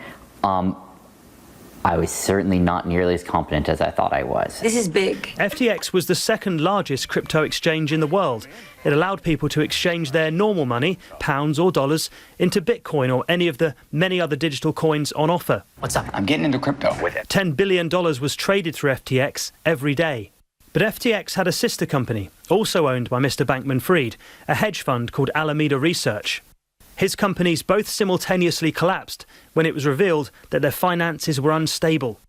Speaker 10: I was certainly not nearly as competent as I thought I was.
Speaker 2: This is big.
Speaker 9: FTX was the second largest crypto exchange in the world. It allowed people to exchange their normal money, pounds or dollars, into Bitcoin or any of the many other digital coins on offer.
Speaker 16: What's up? I'm getting into crypto with it.
Speaker 9: $10 billion was traded through FTX every day. But FTX had a sister company, also owned by Mr. Bankman-Fried, a hedge fund called Alameda Research. His companies both simultaneously collapsed when it was revealed that their finances were unstable.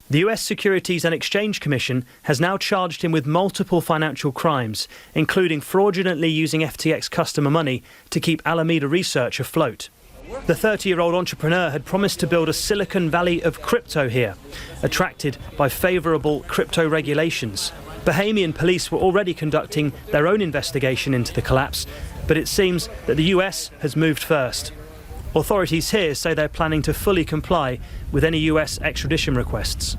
Speaker 9: The US Securities and Exchange Commission has now charged him with multiple financial crimes, including fraudulently using FTX customer money to keep Alameda Research afloat. The 30-year-old entrepreneur had promised to build a Silicon Valley of crypto here, attracted by favourable crypto regulations. Bahamian police were already conducting their own investigation into the collapse, but it seems that the US has moved first. Authorities here say they're planning to fully comply with any US extradition requests.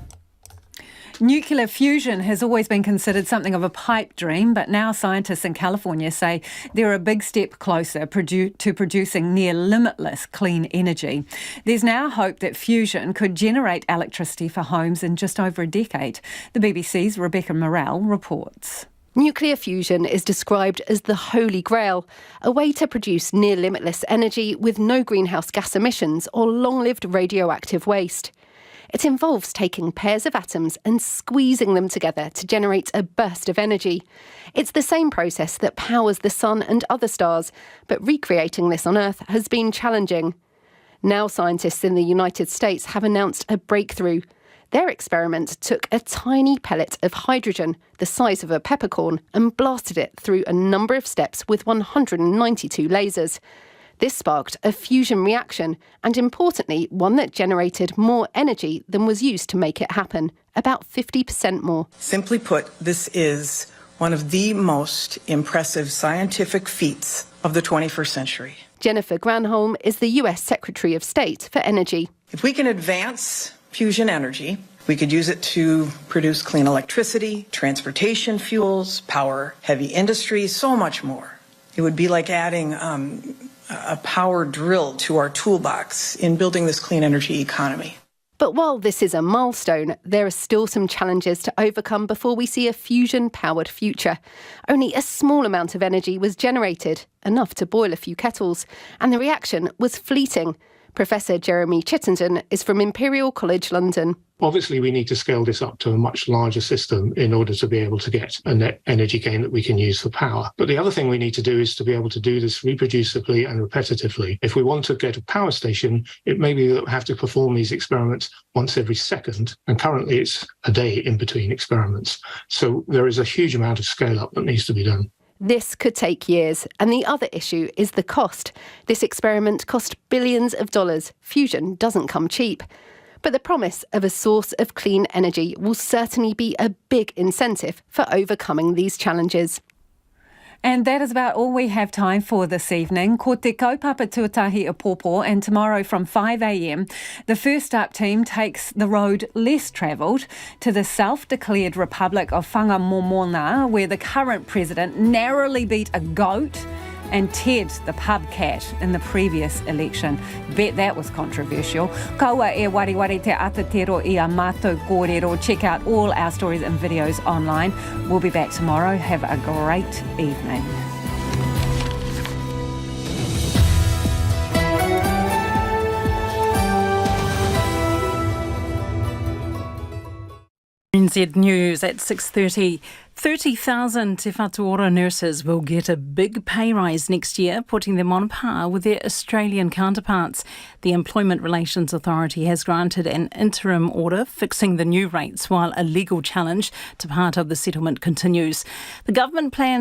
Speaker 1: Nuclear fusion has always been considered something of a pipe dream, but now scientists in California say they're a big step closer to producing near limitless clean energy. There's now hope that fusion could generate electricity for homes in just over a decade. The BBC's Rebecca Morrell reports.
Speaker 7: Nuclear fusion is described as the holy grail, a way to produce near-limitless energy with no greenhouse gas emissions or long-lived radioactive waste. It involves taking pairs of atoms and squeezing them together to generate a burst of energy. It's the same process that powers the sun and other stars, but recreating this on Earth has been challenging. Now scientists in the United States have announced a breakthrough. Their experiment took a tiny pellet of hydrogen, the size of a peppercorn, and blasted it through a number of steps with 192 lasers. This sparked a fusion reaction, and importantly, one that generated more energy than was used to make it happen, about 50% more.
Speaker 12: Simply put, this is one of the most impressive scientific feats of the 21st century.
Speaker 7: Jennifer Granholm is the US Secretary of State for Energy.
Speaker 12: If we can advance fusion energy, we could use it to produce clean electricity, transportation fuels, power heavy industry, so much more. It would be like adding a power drill to our toolbox in building this clean energy economy.
Speaker 7: But while this is a milestone, there are still some challenges to overcome before we see a fusion-powered future. Only a small amount of energy was generated, enough to boil a few kettles, and the reaction was fleeting. Professor Jeremy Chittenden is from Imperial College London.
Speaker 13: Obviously, we need to scale this up to a much larger system in order to be able to get a net energy gain that we can use for power. But the other thing we need to do is to be able to do this reproducibly and repetitively. If we want to get a power station, it may be that we have to perform these experiments once every second. And currently, it's a day in between experiments. So there is a huge amount of scale up that needs to be done.
Speaker 7: This could take years, and the other issue is the cost. This experiment cost billions of dollars. Fusion doesn't come cheap. But the promise of a source of clean energy will certainly be a big incentive for overcoming these challenges.
Speaker 1: And that is about all we have time for this evening. Ko te kaupapa tuatahi a pōpō, and tomorrow from 5 a.m, the First Up team takes the road less travelled to the self-declared Republic of Whangamomona, where the current president narrowly beat a goat and Ted, the pub cat, in the previous election. Bet that was controversial. Kaua e wariwari te atatero I a mātou kōrero. Check out all our stories and videos online. We'll be back tomorrow. Have a great evening.
Speaker 14: NZ News at 6:30. 30,000 Te Whatu Ora nurses will get a big pay rise next year, putting them on par with their Australian counterparts. The Employment Relations Authority has granted an interim order fixing the new rates while a legal challenge to part of the settlement continues. The government plans